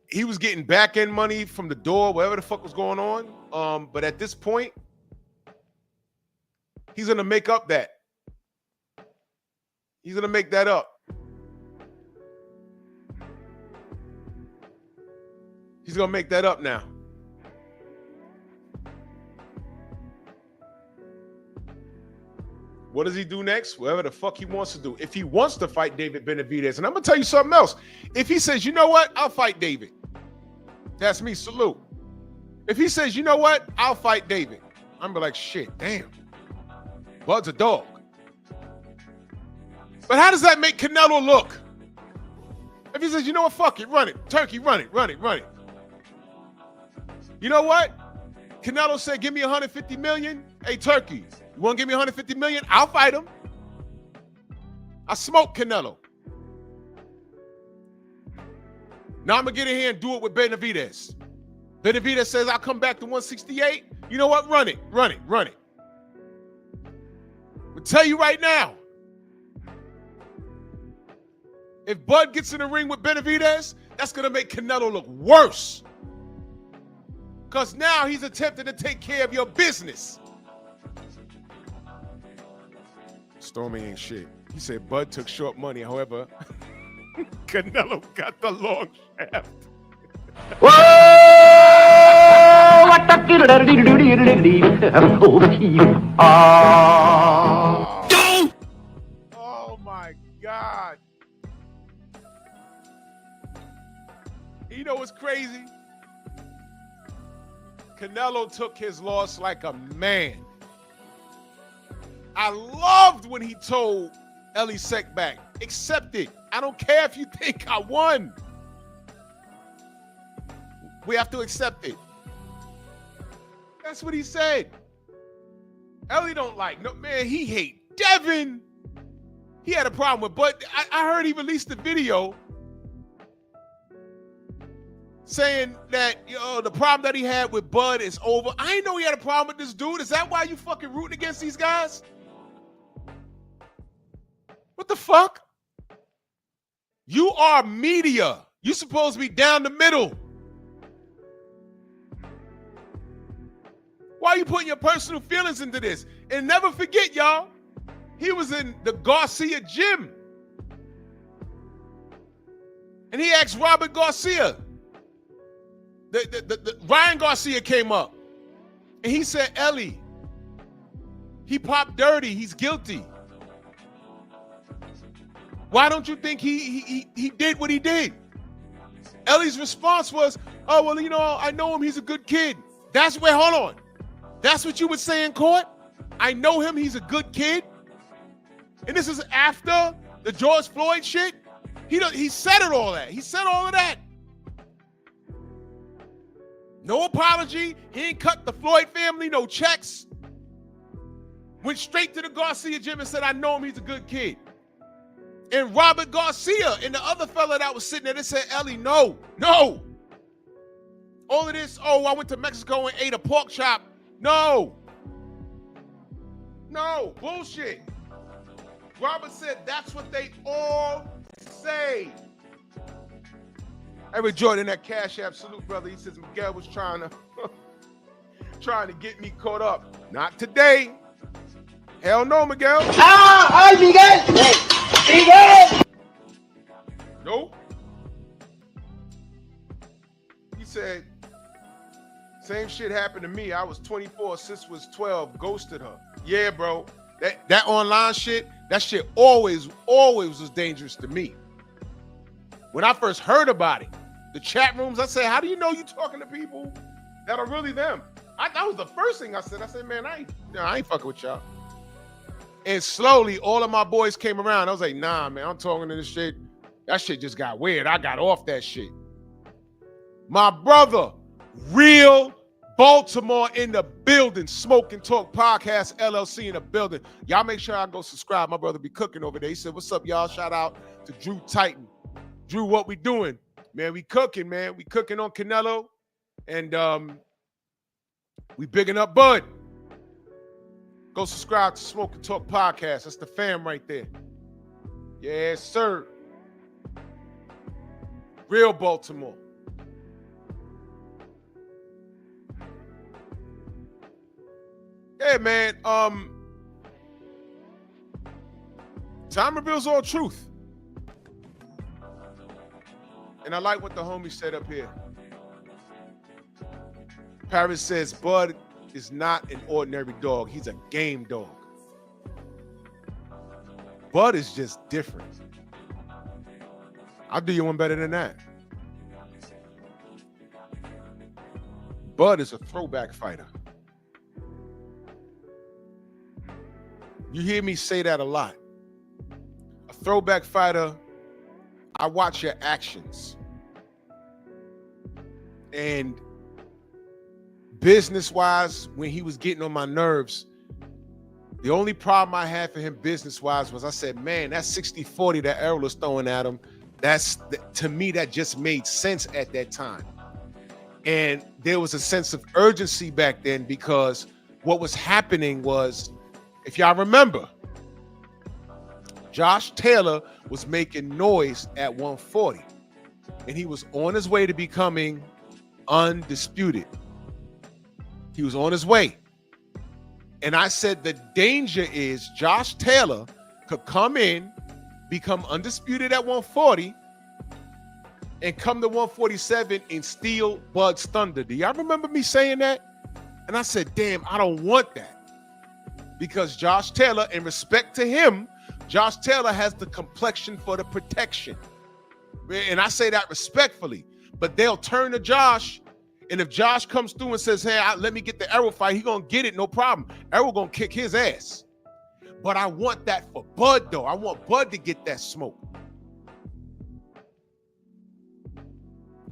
Speaker 2: he was getting back-end money from the door, whatever the fuck was going on. But at this point, he's going to make up that. He's going to make that up. He's going to make that up now. What does he do next? Whatever the fuck he wants to do. If he wants to fight David Benavidez, and I'm going to tell you something else. If he says, you know what? I'll fight David. That's me, salute. If he says, you know what? I'll fight David. I'm be like, shit, damn. Bud's a dog. But how does that make Canelo look? If he says, you know what? Fuck it. Run it. Turkey, run it. Run it. Run it. You know what? Canelo said, give me $150 million. Hey, Turkey, you want to give me $150 million? I'll fight him. I smoke Canelo. Now I'm going to get in here and do it with Benavidez. Benavidez says, I'll come back to 168. You know what? Run it. Run it. Run it. I'll tell you right now, if Bud gets in the ring with Benavidez, that's going to make Canelo look worse. Because now he's attempting to take care of your business. Stormy ain't shit. He said Bud took short money. However, Canelo got the long shaft. Oh my God. You know what's crazy? Canelo took his loss like a man. I loved when he told Ellie Seckback, accept it. I don't care if you think I won. We have to accept it. That's what he said. Ellie don't like, no man, he hate Devin. He had a problem with, but I heard he released the video saying that, the problem that he had with Bud is over. I didn't know he had a problem with this dude. Is that why you fucking rooting against these guys? What the fuck? You are media. You supposed to be down the middle. Why are you putting your personal feelings into this? And never forget, y'all, he was in the Garcia gym. And he asked Robert Garcia. Ryan Garcia came up. And he said, Ellie, he popped dirty. He's guilty. Why don't you think he did what he did? Ellie's response was, oh, well, I know him. He's a good kid. Hold on. That's what you would say in court? I know him. He's a good kid. And this is after the George Floyd shit? He said it all that. He said all of that. No apology. He ain't cut the Floyd family no checks. Went straight to the Garcia gym and said, I know him. He's a good kid. And Robert Garcia and the other fella that was sitting there, they said, Ellie, no. All of this, I went to Mexico and ate a pork chop. No, bullshit. Robert said that's what they all say. Every Jordan, that Cash App, salute, brother. He says Miguel was trying to get me caught up. Not today. Hell no, Miguel.
Speaker 1: ¡Ay, Miguel! ¡Miguel!
Speaker 2: Nope. He said, same shit happened to me. I was 24, sis was 12, ghosted her. Yeah, bro. That online shit, that shit always was dangerous to me. When I first heard about it, the chat rooms, I said, how do you know you talking to people that are really them? That was the first thing I said. I said, man, I ain't fucking with y'all. And slowly, all of my boys came around. I was like, nah, man, I'm talking to this shit. That shit just got weird. I got off that shit. My brother, Real Baltimore in the building. Smoke and Talk Podcast, LLC in the building. Y'all make sure I go subscribe. My brother be cooking over there. He said, what's up, y'all? Shout out to Drew Titan. Drew, what we doing? Man, we cooking, man. We cooking on Canelo. And we bigging up Bud. Go subscribe to Smoke and Talk Podcast. That's the fam right there. Yes, sir. Real Baltimore. Hey, man. Time reveals all truth. And I like what the homie said up here. Paris says, Bud is not an ordinary dog. He's a game dog. Bud is just different. I'll do you one better than that. Bud is a throwback fighter. You hear me say that a lot. A throwback fighter, I watch your actions. And business-wise, when he was getting on my nerves, the only problem I had for him business-wise was I said, man, that 60-40 that Errol was throwing at him, to me, that just made sense at that time. And there was a sense of urgency back then because what was happening was, if y'all remember, Josh Taylor was making noise at 140, and he was on his way to becoming undisputed. He was on his way. And I said the danger is Josh Taylor could come in, become undisputed at 140, and come to 147 and steal Bud's thunder. Do y'all remember me saying that? And I said, damn, I don't want that. Because Josh Taylor, in respect to him, Josh Taylor has the complexion for the protection. And I say that respectfully. But they'll turn to Josh, and if Josh comes through and says, hey, let me get the Errol fight, he gonna get it, no problem. Errol gonna kick his ass. But I want that for Bud, though. I want Bud to get that smoke.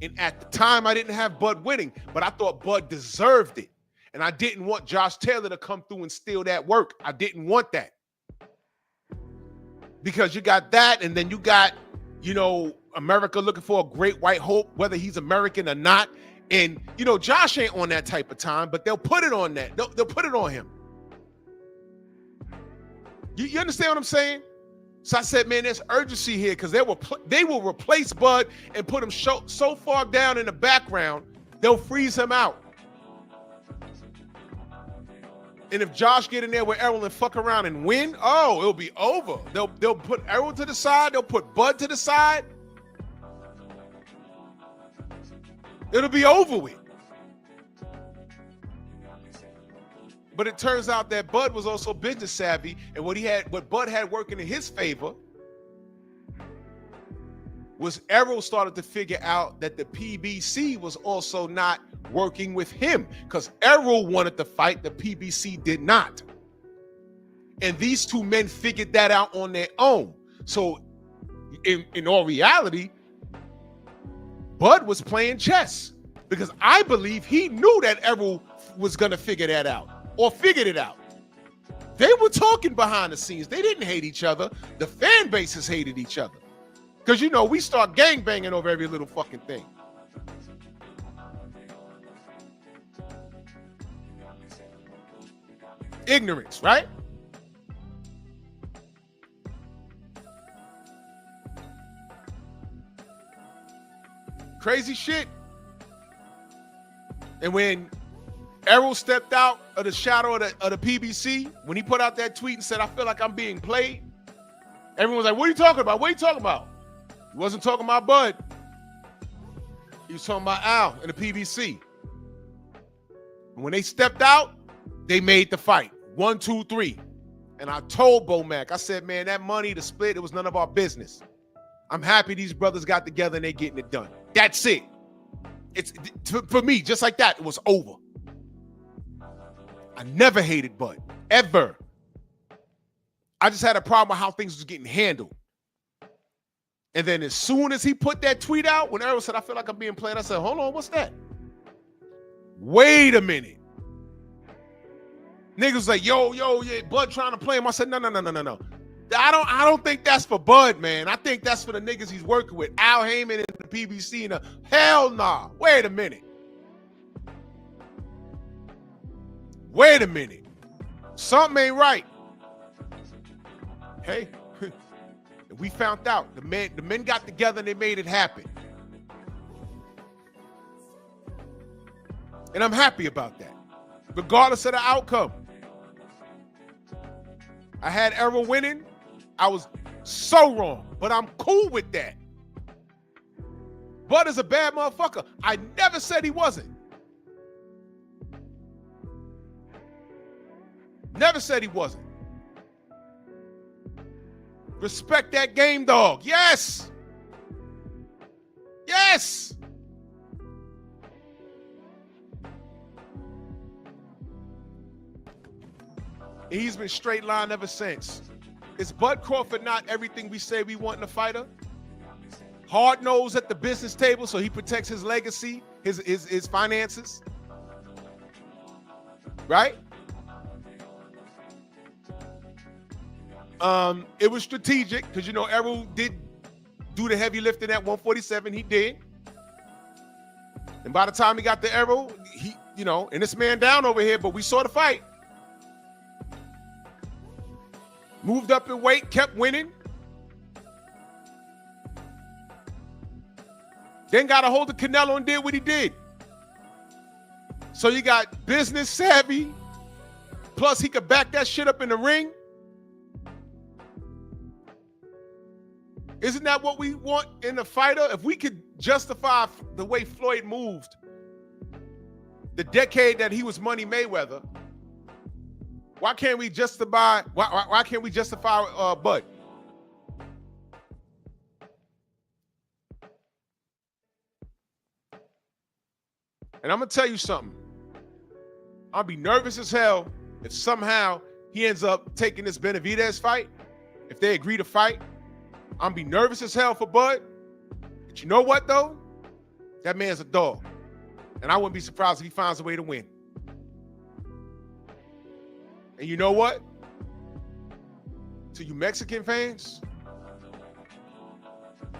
Speaker 2: And at the time, I didn't have Bud winning, but I thought Bud deserved it. And I didn't want Josh Taylor to come through and steal that work. I didn't want that. Because you got that, and then you got, you know, America looking for a great white hope, whether he's American or not. And, you know, Josh ain't on that type of time, but they'll put it on that. They'll put it on him. You understand what I'm saying? So I said, man, there's urgency here because they will replace Bud and put him so far down in the background, they'll freeze him out. And if Josh get in there with Errol and fuck around and win, oh, it'll be over. They'll put Errol to the side. They'll put Bud to the side. It'll be over with. But it turns out that Bud was also business savvy, and what Bud had working in his favor was Errol started to figure out that the PBC was also not working with him because Errol wanted to fight, the PBC did not. And these two men figured that out on their own. So in all reality, Bud was playing chess because I believe he knew that Errol was going to figure that out or figured it out. They were talking behind the scenes. They didn't hate each other. The fan bases hated each other. Because, you know, we start gangbanging over every little fucking thing. Ignorance, right? Crazy shit. And when Errol stepped out of the shadow of the PBC, when he put out that tweet and said, I feel like I'm being played, everyone was like, what are you talking about? What are you talking about? He wasn't talking about Bud. He was talking about Al and the PBC. And when they stepped out, they made the fight. 1, 2, 3. And I told Bo Mac, I said, man, that money, the split, it was none of our business. I'm happy these brothers got together and they're getting it done. That's it. It's for me, just like that, it was over. I never hated Bud, ever. I just had a problem with how things was getting handled. And then as soon as he put that tweet out, when Errol said, I feel like I'm being played, I said, hold on, what's that? Wait a minute. Niggas was like, yo, yeah, Bud trying to play him. I said, no. I don't think that's for Bud, man. I think that's for the niggas he's working with. Al Heyman and the PBC. And hell nah. Wait a minute. Something ain't right. Hey, we found out. The men got together and they made it happen. And I'm happy about that, regardless of the outcome. I had Errol winning. I was so wrong, but I'm cool with that. Bud is a bad motherfucker. I never said he wasn't. Never said he wasn't. Respect that game dog. Yes. Yes. He's been straight line ever since. Is Bud Crawford not everything we say we want in a fighter? Hard nose at the business table so he protects his legacy, his finances. Right? It was strategic because, you know, Errol did do the heavy lifting at 147. He did. And by the time he got to Errol, he, you know, and this man down over here, but we saw the fight. Moved up in weight, kept winning. Then got a hold of Canelo and did what he did. So you got business savvy, plus he could back that shit up in the ring. Isn't that what we want in a fighter? If we could justify the way Floyd moved the decade that he was Money Mayweather, why can't we justify Bud? And I'm gonna tell you something. I'll be nervous as hell if somehow he ends up taking this Benavidez fight. If they agree to fight, I'll be nervous as hell for Bud. But you know what though? That man's a dog. And I wouldn't be surprised if he finds a way to win. And you know what? To you Mexican fans,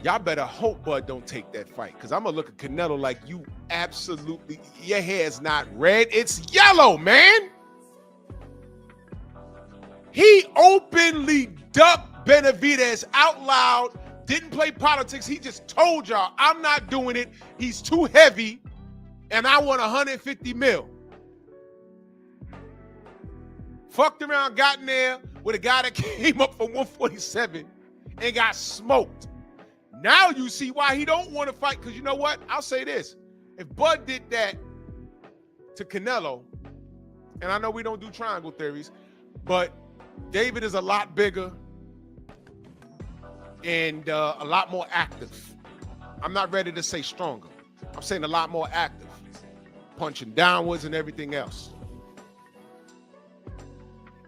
Speaker 2: y'all better hope Bud don't take that fight. Because I'm going to look at Canelo like you absolutely, your hair's not red, it's yellow, man. He openly ducked Benavidez out loud, didn't play politics. He just told y'all, I'm not doing it. He's too heavy, and I want 150 mil. Fucked around, got in there with a guy that came up for 147 and got smoked. Now you see why he don't want to fight, because you know what? I'll say this. If Bud did that to Canelo, and I know we don't do triangle theories, but David is a lot bigger and a lot more active. I'm not ready to say stronger. I'm saying a lot more active, punching downwards and everything else.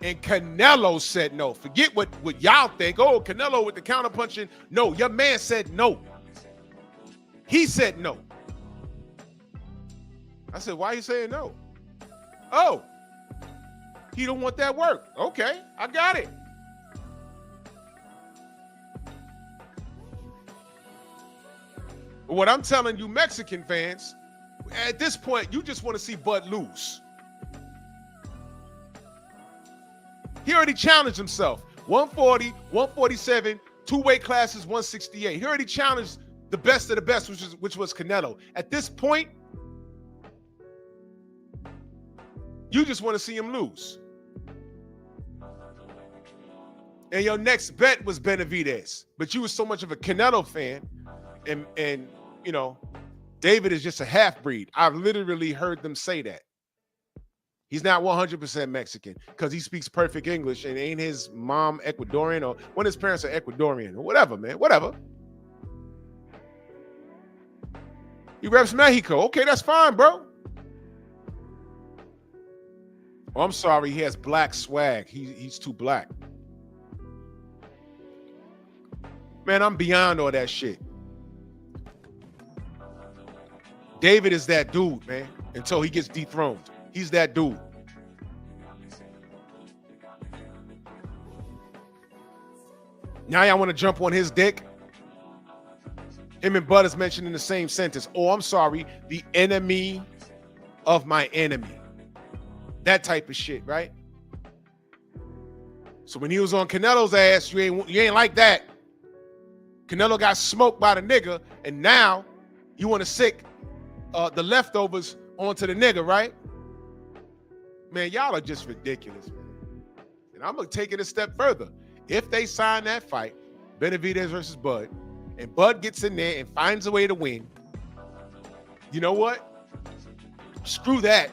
Speaker 2: And Canelo said no. Forget what y'all think. Oh, Canelo with the counter punching. No, your man said no. He said no. I said, why are you saying no? Oh, he don't want that work. Okay, I got it. But what I'm telling you Mexican fans, at this point, you just want to see Bud lose. He already challenged himself. 140, 147, two weight classes, 168. He already challenged the best of the best, which was Canelo. At this point, you just want to see him lose. And your next bet was Benavidez. But you were so much of a Canelo fan, and you know, David is just a half-breed. I've literally heard them say that. He's not 100% Mexican because he speaks perfect English, and ain't his mom Ecuadorian, or one of his parents are Ecuadorian, or whatever, man, whatever. He reps Mexico. Okay, that's fine, bro. Oh, I'm sorry, he has black swag. He's too black. Man, I'm beyond all that shit. David is that dude, man, until he gets dethroned. He's that dude. Now y'all want to jump on his dick? Him and Bud is mentioned in the same sentence. Oh, I'm sorry, the enemy of my enemy. That type of shit, right? So when he was on Canelo's ass, you ain't like that. Canelo got smoked by the nigga, and now you want to sick the leftovers onto the nigga, right? Man, y'all are just ridiculous, man. And I'm going to take it a step further. If they sign that fight, Benavidez versus Bud, and Bud gets in there and finds a way to win, you know what? Screw that.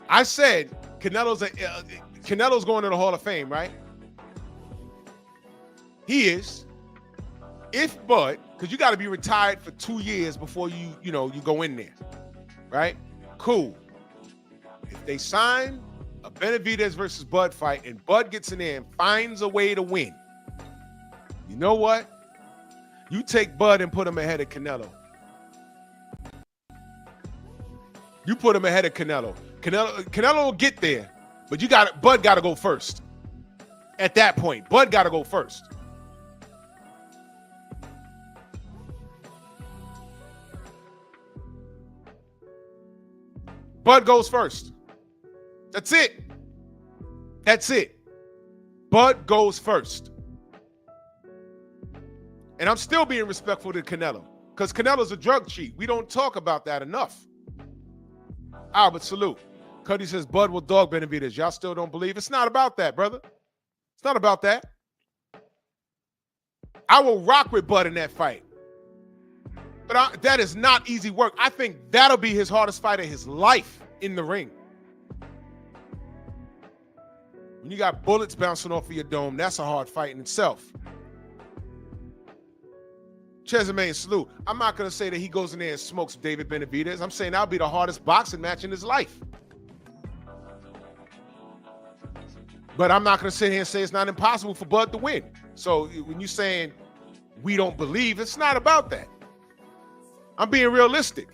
Speaker 2: I said Canelo's going to the Hall of Fame, right? He is. If Bud, because you got to be retired for 2 years before you go in there, right? Cool. If they sign a Benavidez versus Bud fight and Bud gets in there and finds a way to win, you know what? You take Bud and put him ahead of Canelo. You put him ahead of Canelo. Canelo will get there, but Bud got to go first. At that point, Bud got to go first. Bud goes first. That's it. That's it. Bud goes first. And I'm still being respectful to Canelo because Canelo's a drug cheat. We don't talk about that enough. Albert, salute. Cuddy says Bud will dog Benavidez. Y'all still don't believe? It's not about that, brother. It's not about that. I will rock with Bud in that fight. But that is not easy work. I think that'll be his hardest fight of his life in the ring. When you got bullets bouncing off of your dome, that's a hard fight in itself. Chesamane salute. I'm not going to say that he goes in there and smokes David Benavidez. I'm saying that'll be the hardest boxing match in his life. But I'm not going to sit here and say it's not impossible for Bud to win. So when you're saying we don't believe, it's not about that. I'm being realistic.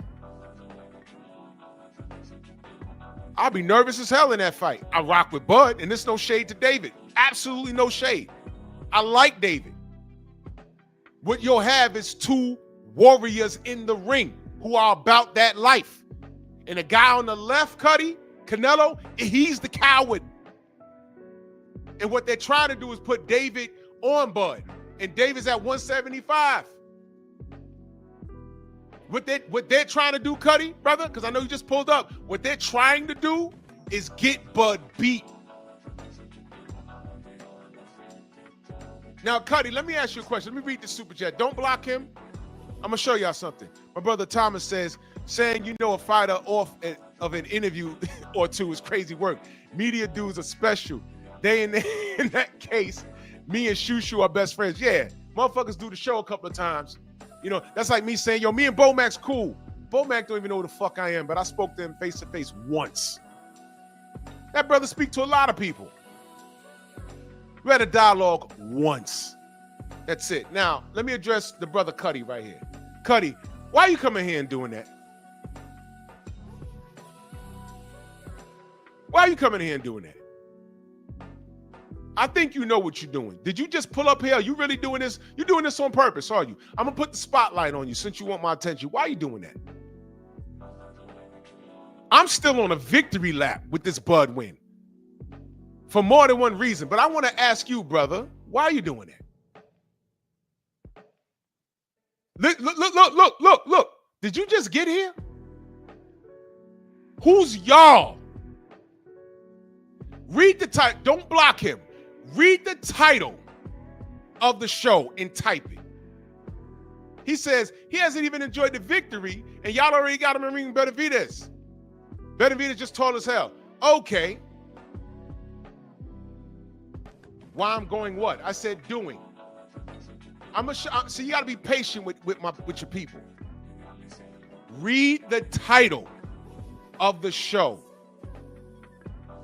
Speaker 2: I'll be nervous as hell in that fight. I rock with Bud, and there's no shade to David. Absolutely no shade. I like David. What you'll have is two warriors in the ring who are about that life. And the guy on the left, Cuddy, Canelo, he's the coward. And what they're trying to do is put David on Bud. And David's at 175. What they're trying to do, Cuddy, brother, because I know you just pulled up, what they're trying to do is get Bud beat. Now, Cuddy, let me ask you a question. Let me read the super chat. Don't block him. I'm going to show y'all something. My brother Thomas says, saying you know a fighter off of an interview or two is crazy work. Media dudes are special. They, in that case, me and Shushu are best friends. Yeah, motherfuckers do the show a couple of times. You know, that's like me saying, yo, me and Bomack's cool. Bomack don't even know who the fuck I am, but I spoke to him face to face once. That brother speak to a lot of people. We had a dialogue once. That's it. Now, let me address the brother Cuddy right here. Cuddy, why are you coming here and doing that? Why are you coming here and doing that? I think you know what you're doing. Did you just pull up here? Are you really doing this? You're doing this on purpose, are you? I'm going to put the spotlight on you since you want my attention. Why are you doing that? I'm still on a victory lap with this Bud win for more than one reason. But I want to ask you, brother, why are you doing that? Look. Did you just get here? Who's y'all? Read the title. Don't block him. Read the title of the show and type it. He says he hasn't even enjoyed the victory, and y'all already got him in ring Benavidez. Benavidez just tall as hell. Okay. Why I'm going what? I said doing. So you got to be patient with your people. Read the title of the show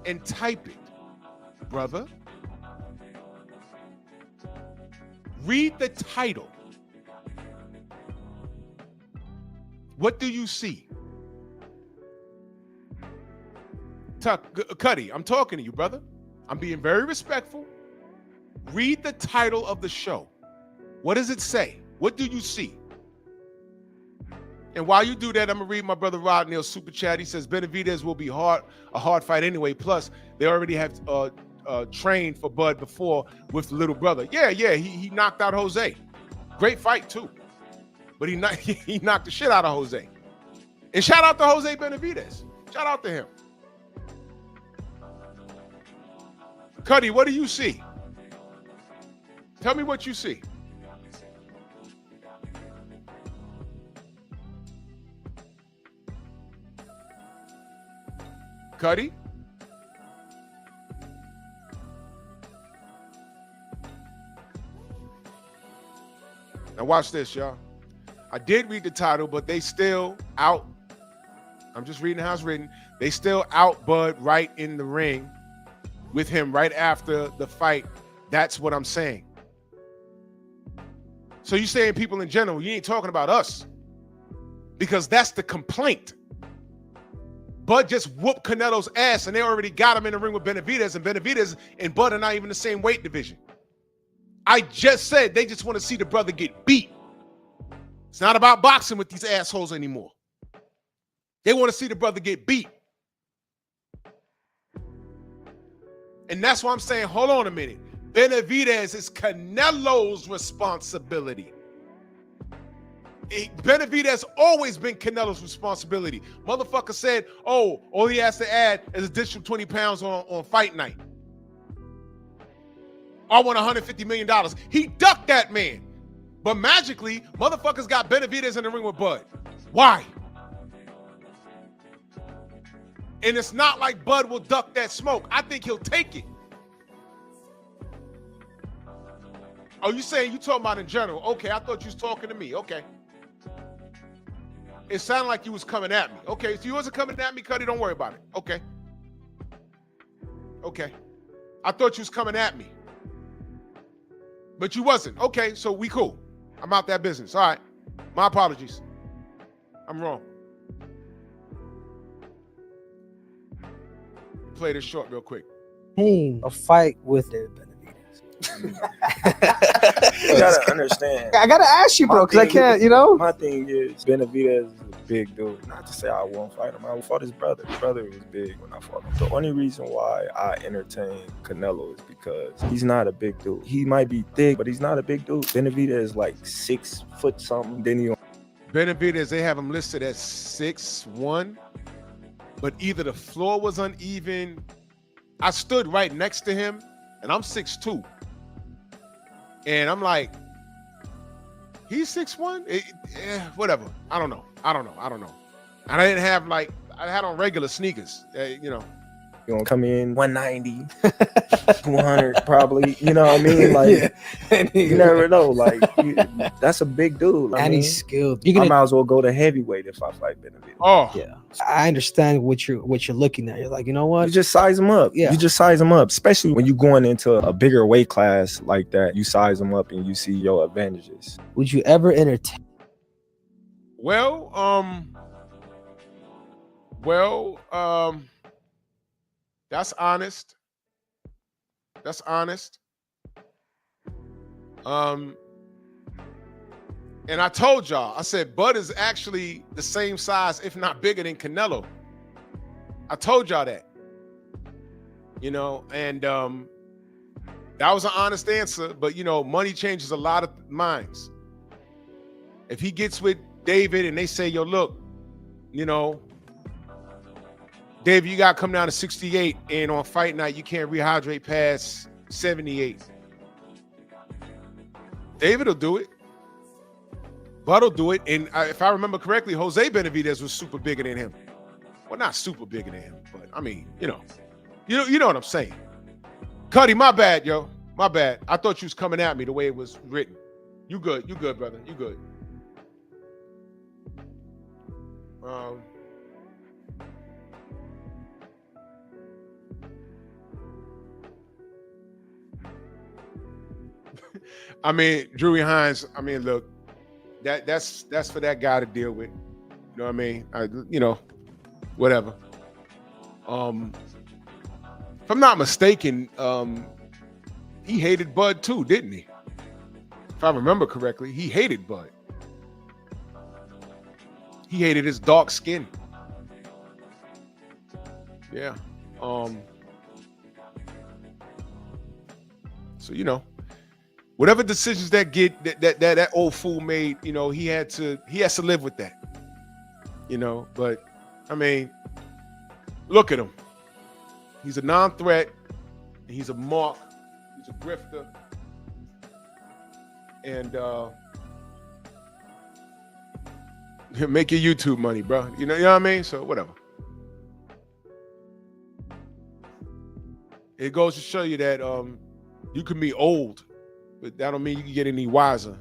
Speaker 2: and type it, brother. Read the title. What do you see? Cuddy, I'm talking to you, brother. I'm being very respectful. Read the title of the show. What does it say? What do you see? And while you do that, I'm going to read my brother Rod Neal's super chat. He says, Benavidez will be a hard fight anyway. Plus, they already have trained for Bud before with the little brother. Yeah, he knocked out Jose. Great fight, too. But he knocked the shit out of Jose. And shout out to Jose Benavidez. Shout out to him. Cuddy, what do you see? Tell me what you see. Cuddy? Now watch this, y'all. I did read the title, but they still out. I'm just reading how it's written. They still out Bud right in the ring with him right after the fight. That's what I'm saying. So you're saying people in general, you ain't talking about us. Because that's the complaint. Bud just whooped Canelo's ass, and they already got him in the ring with Benavidez, and Benavidez and Bud are not even the same weight division. I just said they just want to see the brother get beat. It's not about boxing with these assholes anymore. They want to see the brother get beat. And that's why I'm saying, hold on a minute. Benavidez is Canelo's responsibility. Benavidez always been Canelo's responsibility. Motherfucker said, oh, all he has to add is additional 20 pounds on fight night. I want $150 million. He ducked that man. But magically, motherfuckers got Benavidez in the ring with Bud. Why? And it's not like Bud will duck that smoke. I think he'll take it. Oh, you saying you talking about in general? Okay, I thought you was talking to me. Okay. It sounded like you was coming at me. Okay, so you wasn't coming at me, Cuddy. Don't worry about it. Okay. Okay. I thought you was coming at me. But you wasn't. Okay, so we cool. I'm out that business. All right. My apologies. I'm wrong. Play this short real quick.
Speaker 7: A fight with their Benavidez.
Speaker 8: You gotta understand.
Speaker 7: I gotta ask you, bro, because I can't, you know.
Speaker 8: My thing is, Benavidez is a big dude. Not to say I won't fight him. I fought his brother. His brother was big when I fought him. The only reason why I entertain Canelo is because he's not a big dude. He might be thick, but he's not a big dude. Benavidez is like 6 foot something. Then he
Speaker 2: Benavidez, they have him listed at 6'1", but either the floor was uneven. I stood right next to him, and I'm 6'2". And I'm like, he's 6'1"? Whatever. I don't know. And I didn't have I had on regular sneakers, you know.
Speaker 8: You're gonna come in 190, 200 probably, you know what I mean? Like, you never know. Like, that's a big dude.
Speaker 7: And he's skilled.
Speaker 8: I might as well go to heavyweight if I fight Benavidez.
Speaker 2: Oh,
Speaker 7: yeah. I understand what you're looking at. You're like, you know what?
Speaker 8: You just size him up.
Speaker 7: Yeah.
Speaker 8: You just size him up, especially when you're going into a bigger weight class like that. You size him up and you see your advantages.
Speaker 7: Would you ever entertain?
Speaker 2: Well, that's honest. That's honest. And I told y'all, I said Bud is actually the same size, if not bigger than Canelo. I told y'all that. You know, and that was an honest answer, but you know, money changes a lot of minds. If he gets with David and they say, yo, look, you know, David, you got to come down to 68, and on fight night, you can't rehydrate past 78. David will do it. Bud will do it. And if I remember correctly, Jose Benavidez was super bigger than him. Well, not super bigger than him, but I mean, you know what I'm saying. Cuddy, my bad, yo. My bad. I thought you was coming at me the way it was written. You good, brother. You good. I mean, Drewy Hines, I mean, look, that's for that guy to deal with. You know what I mean? You know, whatever. If I'm not mistaken, he hated Bud too, didn't he? If I remember correctly, he hated Bud. He hated his dark skin. Yeah. So, you know, whatever decisions that old fool made, you know, he has to live with that. You know, but I mean, look at him. He's a non-threat. He's a mark. He's a grifter. And make your YouTube money, bro. You know what I mean? So whatever. It goes to show you that you can be old, but that don't mean you can get any wiser.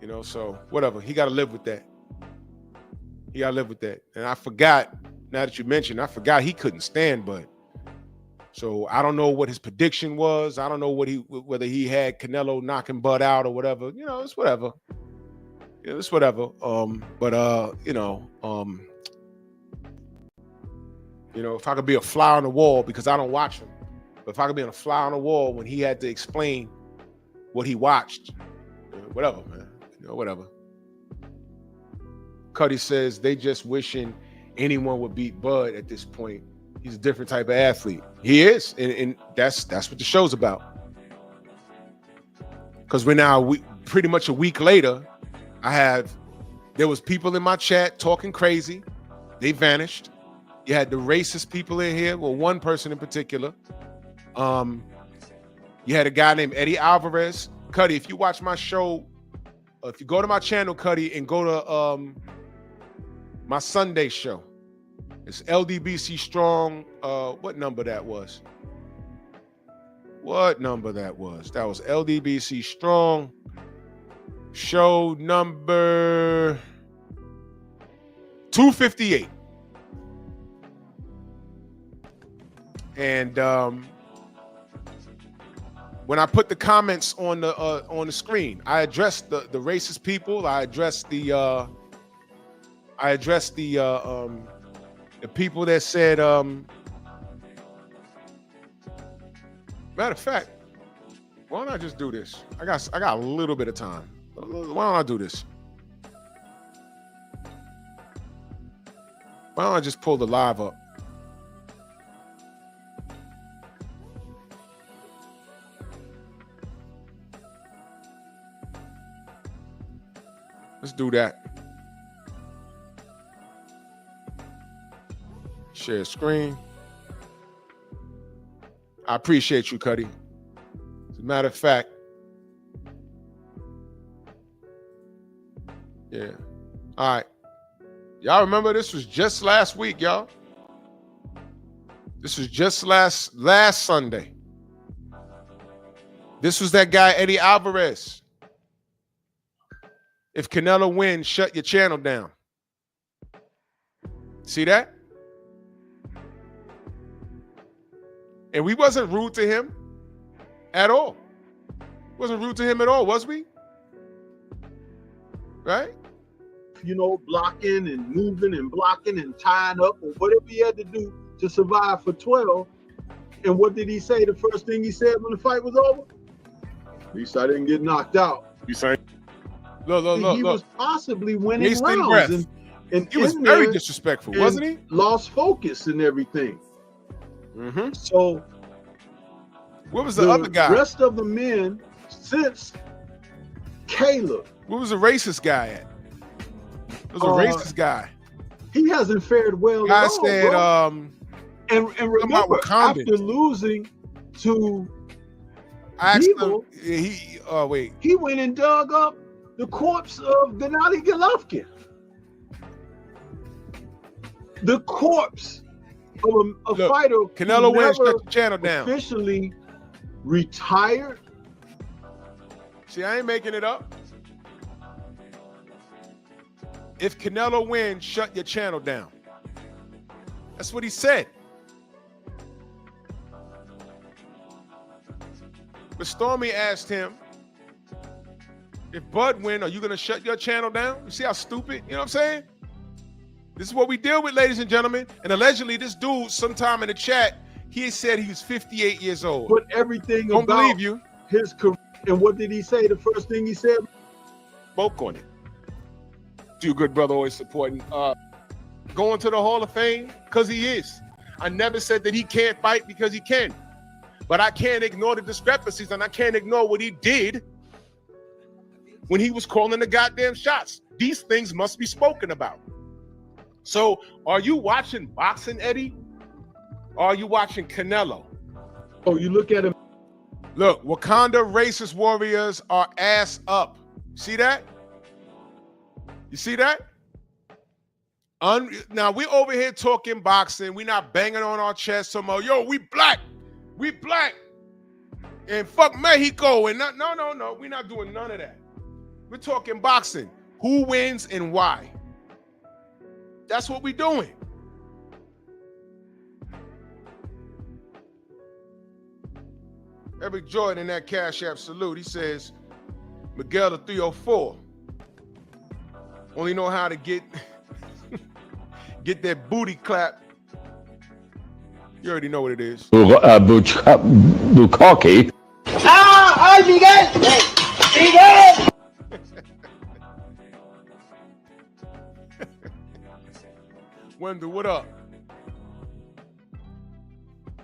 Speaker 2: You know, so whatever. He got to live with that. And I forgot, now that you mentioned, I forgot he couldn't stand Bud. So I don't know what his prediction was. I don't know whether he had Canelo knocking Bud out or whatever. You know, it's whatever. Yeah, it's whatever. You know, if I could be a fly on the wall, because I don't watch him, but if I could be a fly on the wall when he had to explain what he watched, whatever, man. You know, whatever. Cuddy says they just wishing anyone would beat Bud at this point. He's a different type of athlete. He is, and that's what the show's about. Because pretty much a week later, there was people in my chat talking crazy. They vanished. You had the racist people in here. Well, one person in particular. You had a guy named Eddie Alvarez. Cuddy, if you watch my show, if you go to my channel, Cuddy, and go to my Sunday show, it's LDBC Strong. What number that was? What number that was? That was LDBC Strong. Show number 258. And when I put the comments on the screen, I addressed the racist people. I addressed the people that said matter of fact, why don't I just do this? I got a little bit of time. Why don't I do this? Why don't I just pull the live up? Let's do that. Share screen. I appreciate you, Cuddy. As a matter of fact, yeah. All right. Y'all remember this was just last week, y'all. This was just last Sunday. This was that guy, Eddie Alvarez. If Canelo wins, shut your channel down. See that? And we wasn't rude to him at all. Wasn't rude to him at all, was we? Right?
Speaker 9: You know, blocking and moving and blocking and tying up or whatever he had to do to survive for 12. And what did he say? The first thing he said when the fight was over? At least I didn't get knocked out.
Speaker 2: You say? Look.
Speaker 9: He was possibly winning
Speaker 2: Wasting
Speaker 9: rounds.
Speaker 2: breath.
Speaker 9: And
Speaker 2: He was very disrespectful, wasn't he?
Speaker 9: Lost focus and everything.
Speaker 2: Mm-hmm.
Speaker 9: So
Speaker 2: what was the other guy?
Speaker 9: The rest of the men since Caleb.
Speaker 2: What was the racist guy at? It was a racist guy.
Speaker 9: He hasn't fared well
Speaker 2: Guy
Speaker 9: at all,
Speaker 2: said,
Speaker 9: bro. And remember,
Speaker 2: Wakanda.
Speaker 9: after losing to
Speaker 2: I asked
Speaker 9: Evil,
Speaker 2: him,
Speaker 9: he went and dug up the corpse of Gennady Golovkin. The corpse of a fighter
Speaker 2: Canelo
Speaker 9: who
Speaker 2: wins,
Speaker 9: never
Speaker 2: shut the channel down.
Speaker 9: officially retired.
Speaker 2: See, I ain't making it up. If Canelo wins, shut your channel down. That's what he said. But Stormy asked him, if Bud win, are you going to shut your channel down? You see how stupid? You know what I'm saying? This is what we deal with, ladies and gentlemen. And allegedly, this dude, sometime in the chat, he said he was 58 years old.
Speaker 9: Put everything
Speaker 2: Don't
Speaker 9: about
Speaker 2: believe you.
Speaker 9: his career. And what did he say? The first thing he said?
Speaker 2: Spoke on it. You good brother, always supporting. Going to the Hall of Fame because he is. I never said that he can't fight because he can. But I can't ignore the discrepancies and I can't ignore what he did when he was calling the goddamn shots. These things must be spoken about. So are you watching boxing, Eddie? Or are you watching Canelo?
Speaker 9: Oh, you look at him.
Speaker 2: Look, Wakanda racist warriors are ass up. See that? You see that? Now we over here talking boxing. We not banging on our chest somehow. Yo, we black. We black. And fuck Mexico. And no. We're not doing none of that. We're talking boxing. Who wins and why? That's what we're doing. Eric Jordan in that Cash App salute. He says, Miguel the 304. Only know how to get that booty clap. You already know what it is.
Speaker 10: Bukaki.
Speaker 1: ¡Ay, Miguel! ¡Miguel!
Speaker 2: Wendell, what up?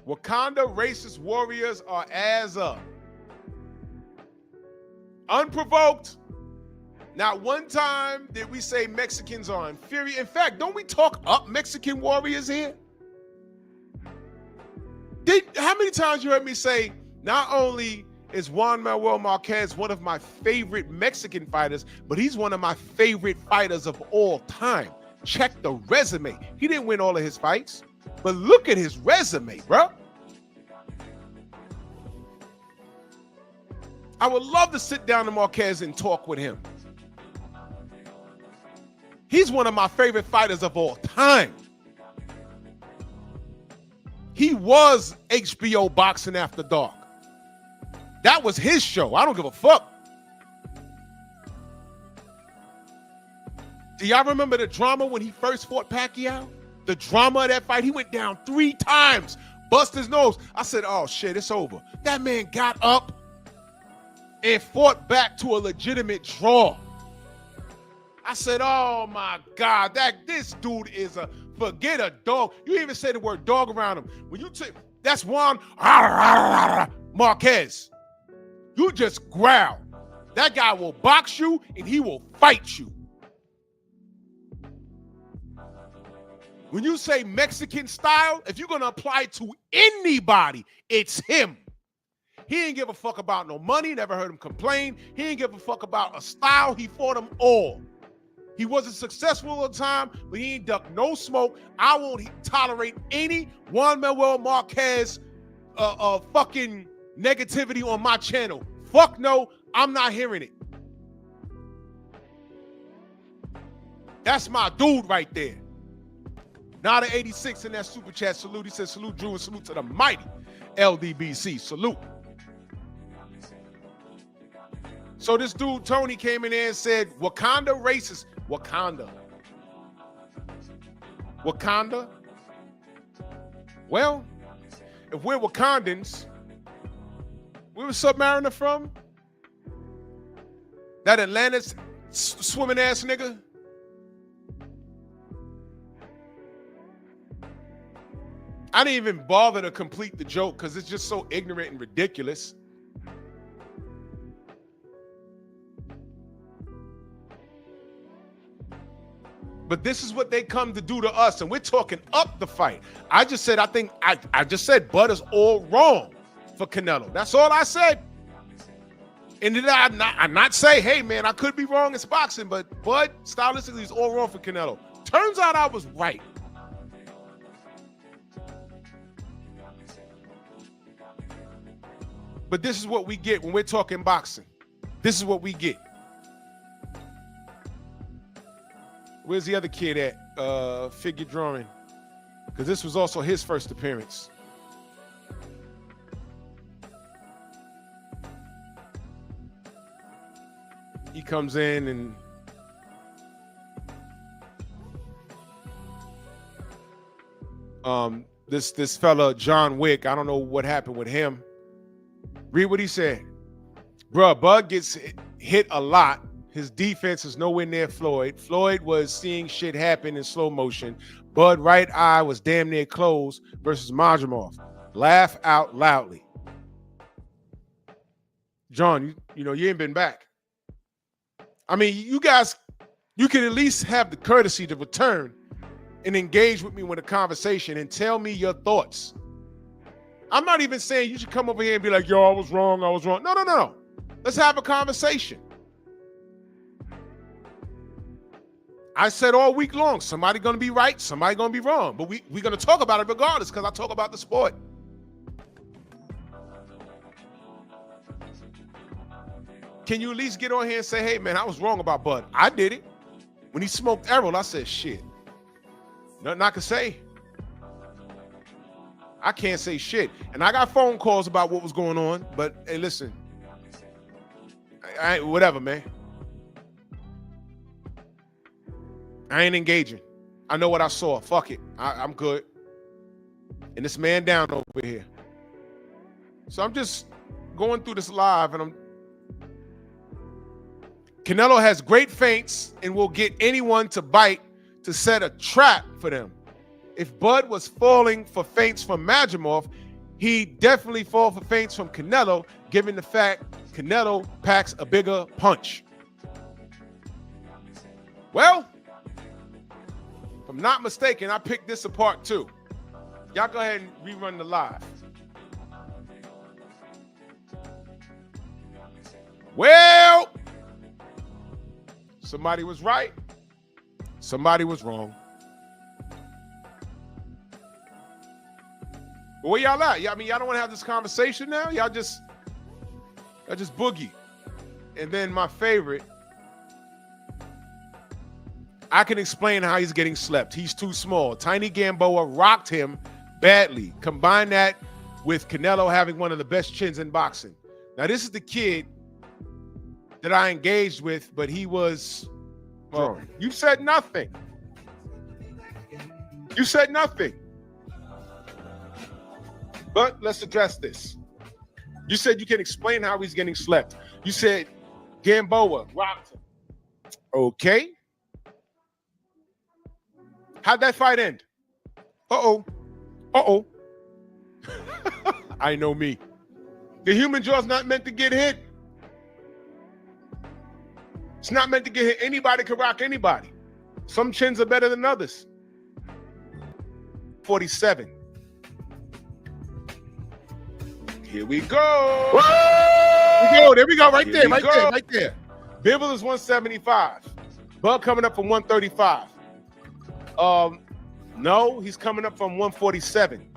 Speaker 2: Wakanda racist warriors are ass up. Unprovoked. Not one time did we say Mexicans are inferior. In fact, don't we talk up Mexican warriors here? How many times you heard me say, not only is Juan Manuel Marquez one of my favorite Mexican fighters, but he's one of my favorite fighters of all time. Check the resume. He didn't win all of his fights, but look at his resume, bro. I would love to sit down to Marquez and talk with him. He's one of my favorite fighters of all time. He was HBO Boxing After Dark. That was his show. I don't give a fuck. Do y'all remember the drama when he first fought Pacquiao? The drama of that fight, he went down 3 times, bust his nose. I said, oh shit, it's over. That man got up and fought back to a legitimate draw. I said, oh my God, this dude is forget a dog. You even say the word dog around him. When you take, that's Juan Marquez. You just growl. That guy will box you and he will fight you. When you say Mexican style, if you're going to apply it to anybody, it's him. He didn't give a fuck about no money, never heard him complain. He didn't give a fuck about a style. He fought them all. He wasn't successful all the time, but he ain't ducked no smoke. I won't tolerate any Juan Manuel Marquez fucking negativity on my channel. Fuck no, I'm not hearing it. That's my dude right there. Now the 86 in that super chat, salute. He said, salute Drew and salute to the mighty LDBC. Salute. So this dude, Tony, came in there and said, Wakanda racist. Wakanda. Well, if we're Wakandans, where was Submariner from? That Atlantis swimming ass nigga? I didn't even bother to complete the joke because it's just so ignorant and ridiculous. But this is what they come to do to us, and we're talking up the fight. I just said, I just said Bud is all wrong for Canelo. That's all I said. And did I not say, hey, man, I could be wrong in boxing, but Bud, stylistically, is all wrong for Canelo. Turns out I was right. But this is what we get when we're talking boxing. This is what we get. Where's the other kid at? Figure drawing. Because this was also his first appearance. He comes in and this fella, John Wick, I don't know what happened with him. Read what he said. Bruh, Bud gets hit a lot. His defense is nowhere near Floyd. Floyd was seeing shit happen in slow motion. Bud right eye was damn near closed versus Majimov. Laugh out loudly. John, you ain't been back. I mean, you guys, you can at least have the courtesy to return and engage with me with a conversation and tell me your thoughts. I'm not even saying you should come over here and be like, yo, I was wrong. No. Let's have a conversation. I said all week long, somebody going to be right, somebody going to be wrong. But we're going to talk about it regardless because I talk about the sport. Can you at least get on here and say, hey, man, I was wrong about Bud. I did it. When he smoked Errol, I said, shit. Nothing I can say. I can't say shit. And I got phone calls about what was going on. But, hey, listen. Whatever, man. I ain't engaging. I know what I saw. Fuck it. I'm good. And this man down over here. So I'm just going through this live and Canelo has great feints and will get anyone to bite to set a trap for them. If Bud was falling for feints from Majimov, he'd definitely fall for feints from Canelo, given the fact Canelo packs a bigger punch. Well, if I'm not mistaken, I picked this apart too. Y'all go ahead and rerun the live. Well, somebody was right. Somebody was wrong. But where y'all at? I mean, y'all don't want to have this conversation now? Y'all just boogie. And then my favorite, I can explain how he's getting slept. He's too small. Tiny Gamboa rocked him badly. Combine that with Canelo having one of the best chins in boxing. Now, this is the kid that I engaged with, but he was, well, you said nothing. You said nothing. But let's address this. You said you can explain how he's getting slept. You said Gamboa rocked him. Okay. How'd that fight end? Uh-oh. Uh-oh. I know me. The human jaw's not meant to get hit. It's not meant to get hit. Anybody can rock anybody. Some chins are better than others. 47. Here we go. Whoa! There we go. Right there. Right there. Bivol is 175. Bud coming up from 135. No, he's coming up from 147.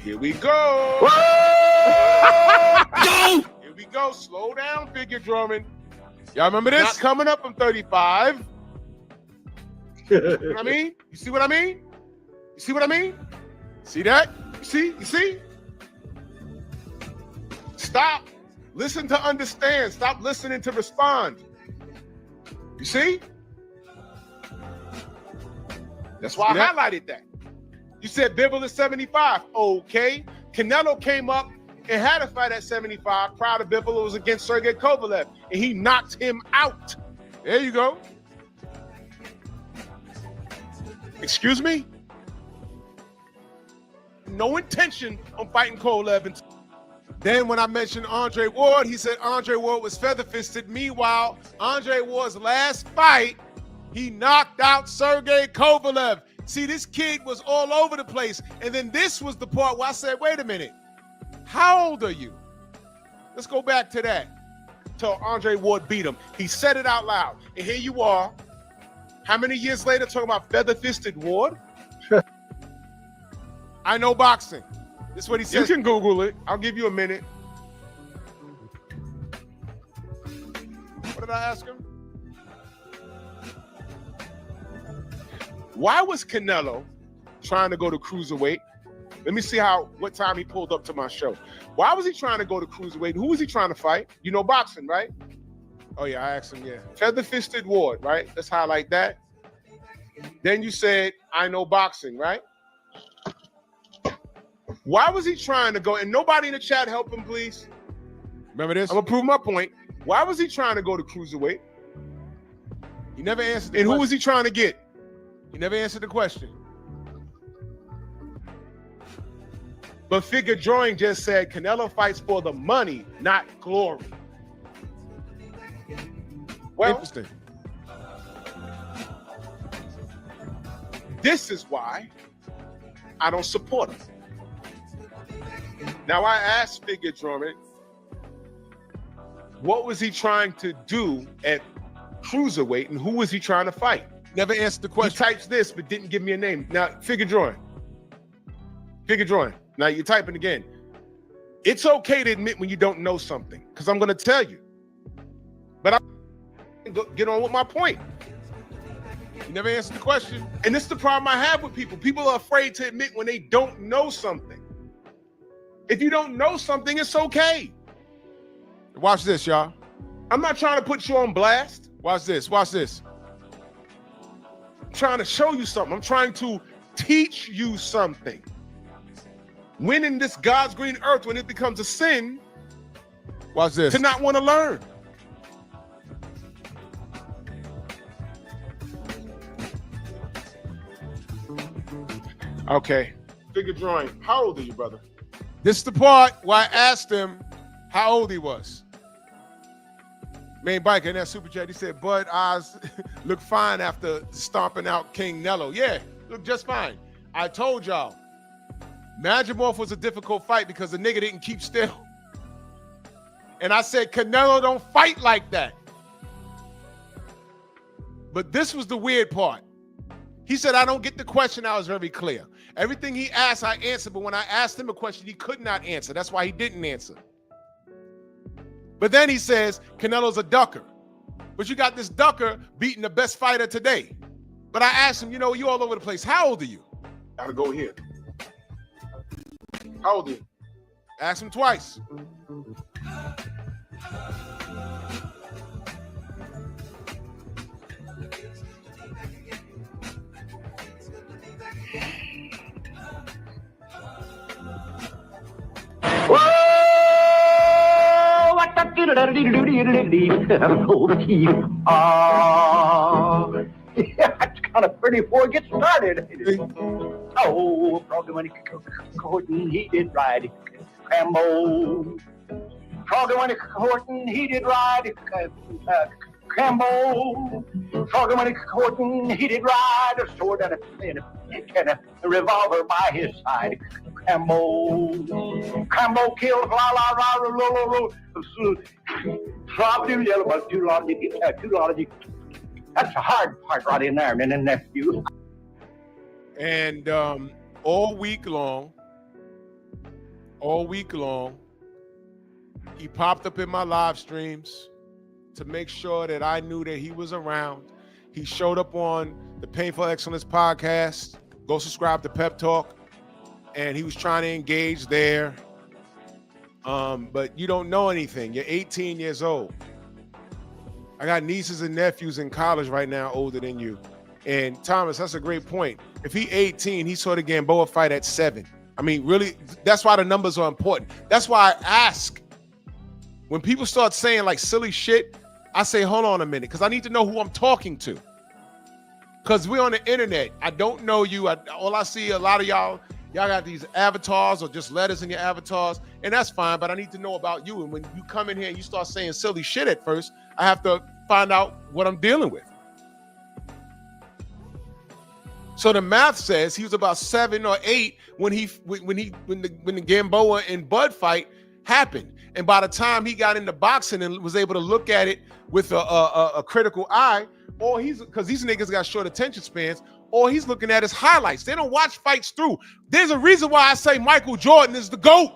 Speaker 2: Here we go. Go! Here we go. Slow down, figure drumming. Y'all remember this? Not coming up from 35. You know what I mean? You see what I mean? You see what I mean? See that? You see? You see? Stop. Listen to understand. Stop listening to respond. You see? That's why I highlighted that. You said Bivol is 75. Okay. Canelo came up and had a fight at 75. Prior to Bivol, it was against Sergey Kovalev, and he knocked him out. There you go. Excuse me? No intention on fighting Kovalev. Then when I mentioned Andre Ward, he said Andre Ward was feather-fisted. Meanwhile, Andre Ward's last fight, he knocked out Sergey Kovalev. See, this kid was all over the place. And then this was the part where I said, wait a minute. How old are you? Let's go back to that. Till Andre Ward beat him. He said it out loud. And here you are. How many years later talking about feather-fisted Ward? I know boxing. This is what he says. You can Google it. I'll give you a minute. What did I ask him? Why was Canelo trying to go to cruiserweight? Let me see what time he pulled up to my show. Why was he trying to go to cruiserweight? Who was he trying to fight? You know boxing, right? Oh, yeah, I asked him, yeah. Feather-fisted Ward, right? Let's highlight that. Then you said, I know boxing, right? Why was he trying to go? And nobody in the chat help him, please. Remember this? I'm going to prove my point. Why was he trying to go to cruiserweight? He never answered. And who was he trying to get? He never answered the question. But Figure Drawing just said Canelo fights for the money, not glory. Well, interesting. This is why I don't support him. Now, I asked Figure Drawing, what was he trying to do at cruiserweight and who was he trying to fight? Never answered the question. He types this, but didn't give me a name. Now, Figure Drawing. Figure Drawing. Now, you're typing again. It's okay to admit when you don't know something, because I'm going to tell you. But I'm going to get on with my point. You never answered the question. And this is the problem I have with people. People are afraid to admit when they don't know something. If you don't know something, it's okay. Watch this, y'all. I'm not trying to put you on blast. Watch this. Watch this. I'm trying to show you something. I'm trying to teach you something. When in this God's green earth, when it becomes a sin, watch this, to not want to learn. Okay. Figure Drawing. How old are you, brother? This is the part where I asked him how old he was. Main biker in that super chat, he said, Bud eyes look fine after stomping out King Nello. Yeah, look just fine. I told y'all, Magimorph was a difficult fight because the nigga didn't keep still. And I said, Canelo don't fight like that. But this was the weird part. He said, I don't get the question. I was very clear. Everything he asked, I answered. But when I asked him a question, he could not answer. That's why he didn't answer. But then he says, Canelo's a ducker. But you got this ducker beating the best fighter today. But I asked him, you know, you all over the place. How old are you? Gotta go here. How old are you? Ask him twice.
Speaker 10: That's kind of pretty before it gets started. Oh, probably when Horton, he did ride Crambo. Probably when Horton, he did ride Crambo. Probably when Horton, he did ride a sword and a revolver by his side. Crambo killed That's the hard part right in there, and nephew.
Speaker 2: And all week long, he popped up in my live streams to make sure that I knew that he was around. He showed up on the Painful Excellence podcast. Go subscribe to Pep Talk. And he was trying to engage there. But you don't know anything. You're 18 years old. I got nieces and nephews in college right now older than you. And Thomas, that's a great point. If he 18, he saw the Gamboa fight at 7. I mean, really, that's why the numbers are important. That's why I ask. When people start saying like silly shit, I say, hold on a minute, because I need to know who I'm talking to. Because we're on the internet. I don't know you. All I see, a lot of y'all got these avatars or just letters in your avatars, and that's fine, but I need to know about you. And when you come in here and you start saying silly shit at first, I have to find out what I'm dealing with. So the math says he was about 7 or 8 when the Gamboa and Bud fight happened. And by the time he got into boxing and was able to look at it with a critical eye, or because these niggas got short attention spans, or he's looking at his highlights. They don't watch fights through. There's a reason why I say Michael Jordan is the GOAT.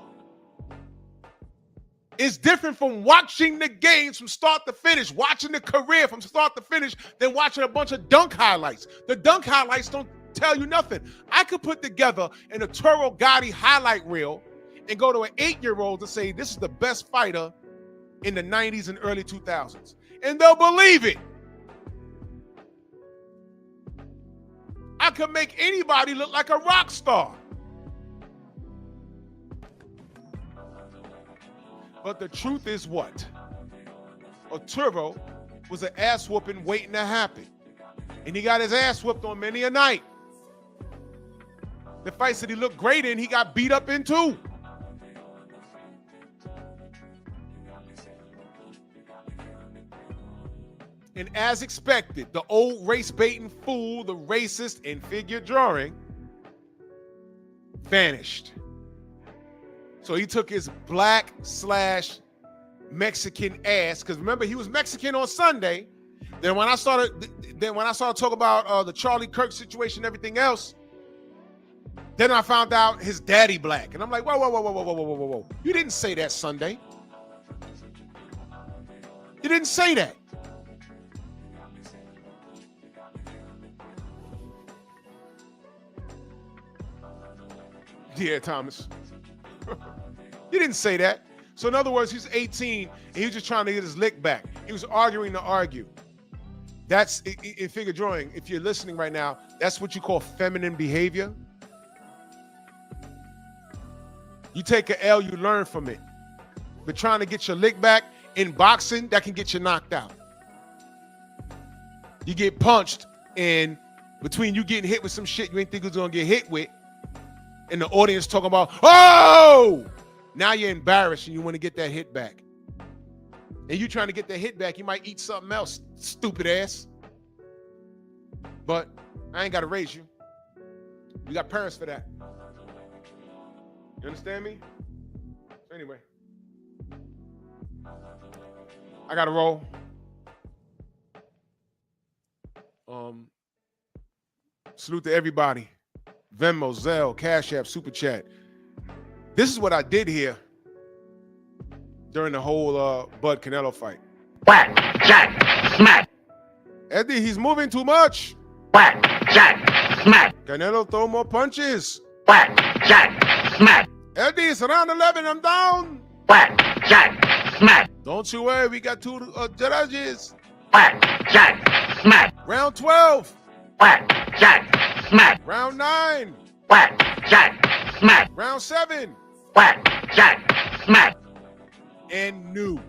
Speaker 2: It's different from watching the games from start to finish, watching the career from start to finish, than watching a bunch of dunk highlights. The dunk highlights don't tell you nothing. I could put together an Arturo Gotti highlight reel and go to an 8-year-old to say this is the best fighter in the 90s and early 2000s. And they'll believe it. I could make anybody look like a rock star. But the truth is what? Arturo was an ass whooping waiting to happen. And he got his ass whooped on many a night. The fights that he looked great in, he got beat up in too. And as expected, the old race-baiting fool, the racist and figure drawing, vanished. So he took his black/Mexican ass, because remember, he was Mexican on Sunday. Then when I started talking about the Charlie Kirk situation and everything else, then I found out his daddy black. And I'm like, whoa. You didn't say that Sunday. You didn't say that. Yeah, Thomas. You didn't say that. So in other words, he's 18 and he was just trying to get his lick back. He was arguing to argue. That's in figure drawing. If you're listening right now, that's what you call feminine behavior. You take an L, you learn from it. But trying to get your lick back in boxing, that can get you knocked out. You get punched, and between you getting hit with some shit you ain't think you was gonna get hit with, and the audience talking about, oh! Now you're embarrassed and you want to get that hit back. And you trying to get that hit back, you might eat something else, stupid ass. But I ain't got to raise you. We got parents for that. You understand me? So anyway, I got to roll. Salute to everybody. Venmo, Zelle, Cash App, Super Chat. This is what I did here during the whole Bud Canelo fight.
Speaker 10: Whack, jack, smack.
Speaker 2: Eddie, he's moving too much.
Speaker 10: Whack, jack, smack.
Speaker 2: Canelo throw more punches.
Speaker 10: Whack, jack, smack.
Speaker 2: Eddie, it's around 11. I'm down.
Speaker 10: Whack, jack, smack.
Speaker 2: Don't you worry. We got 2 judges.
Speaker 10: Whack, jack, smack.
Speaker 2: Round 12.
Speaker 10: Whack, jack, smack.
Speaker 2: Round 9.
Speaker 10: Whack, jack, smack.
Speaker 2: Round 7.
Speaker 10: Whack, jack, smack.
Speaker 2: And new.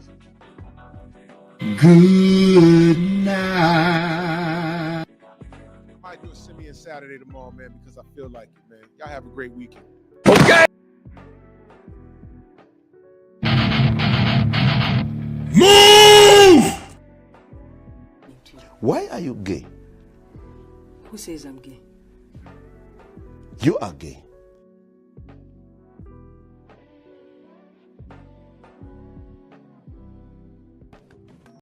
Speaker 1: Good night.
Speaker 2: I might do a Simeon Saturday tomorrow, man, because I feel like it, man. Y'all have a great weekend.
Speaker 1: Okay. Move! Why are you gay?
Speaker 11: Who says I'm gay?
Speaker 1: You are gay.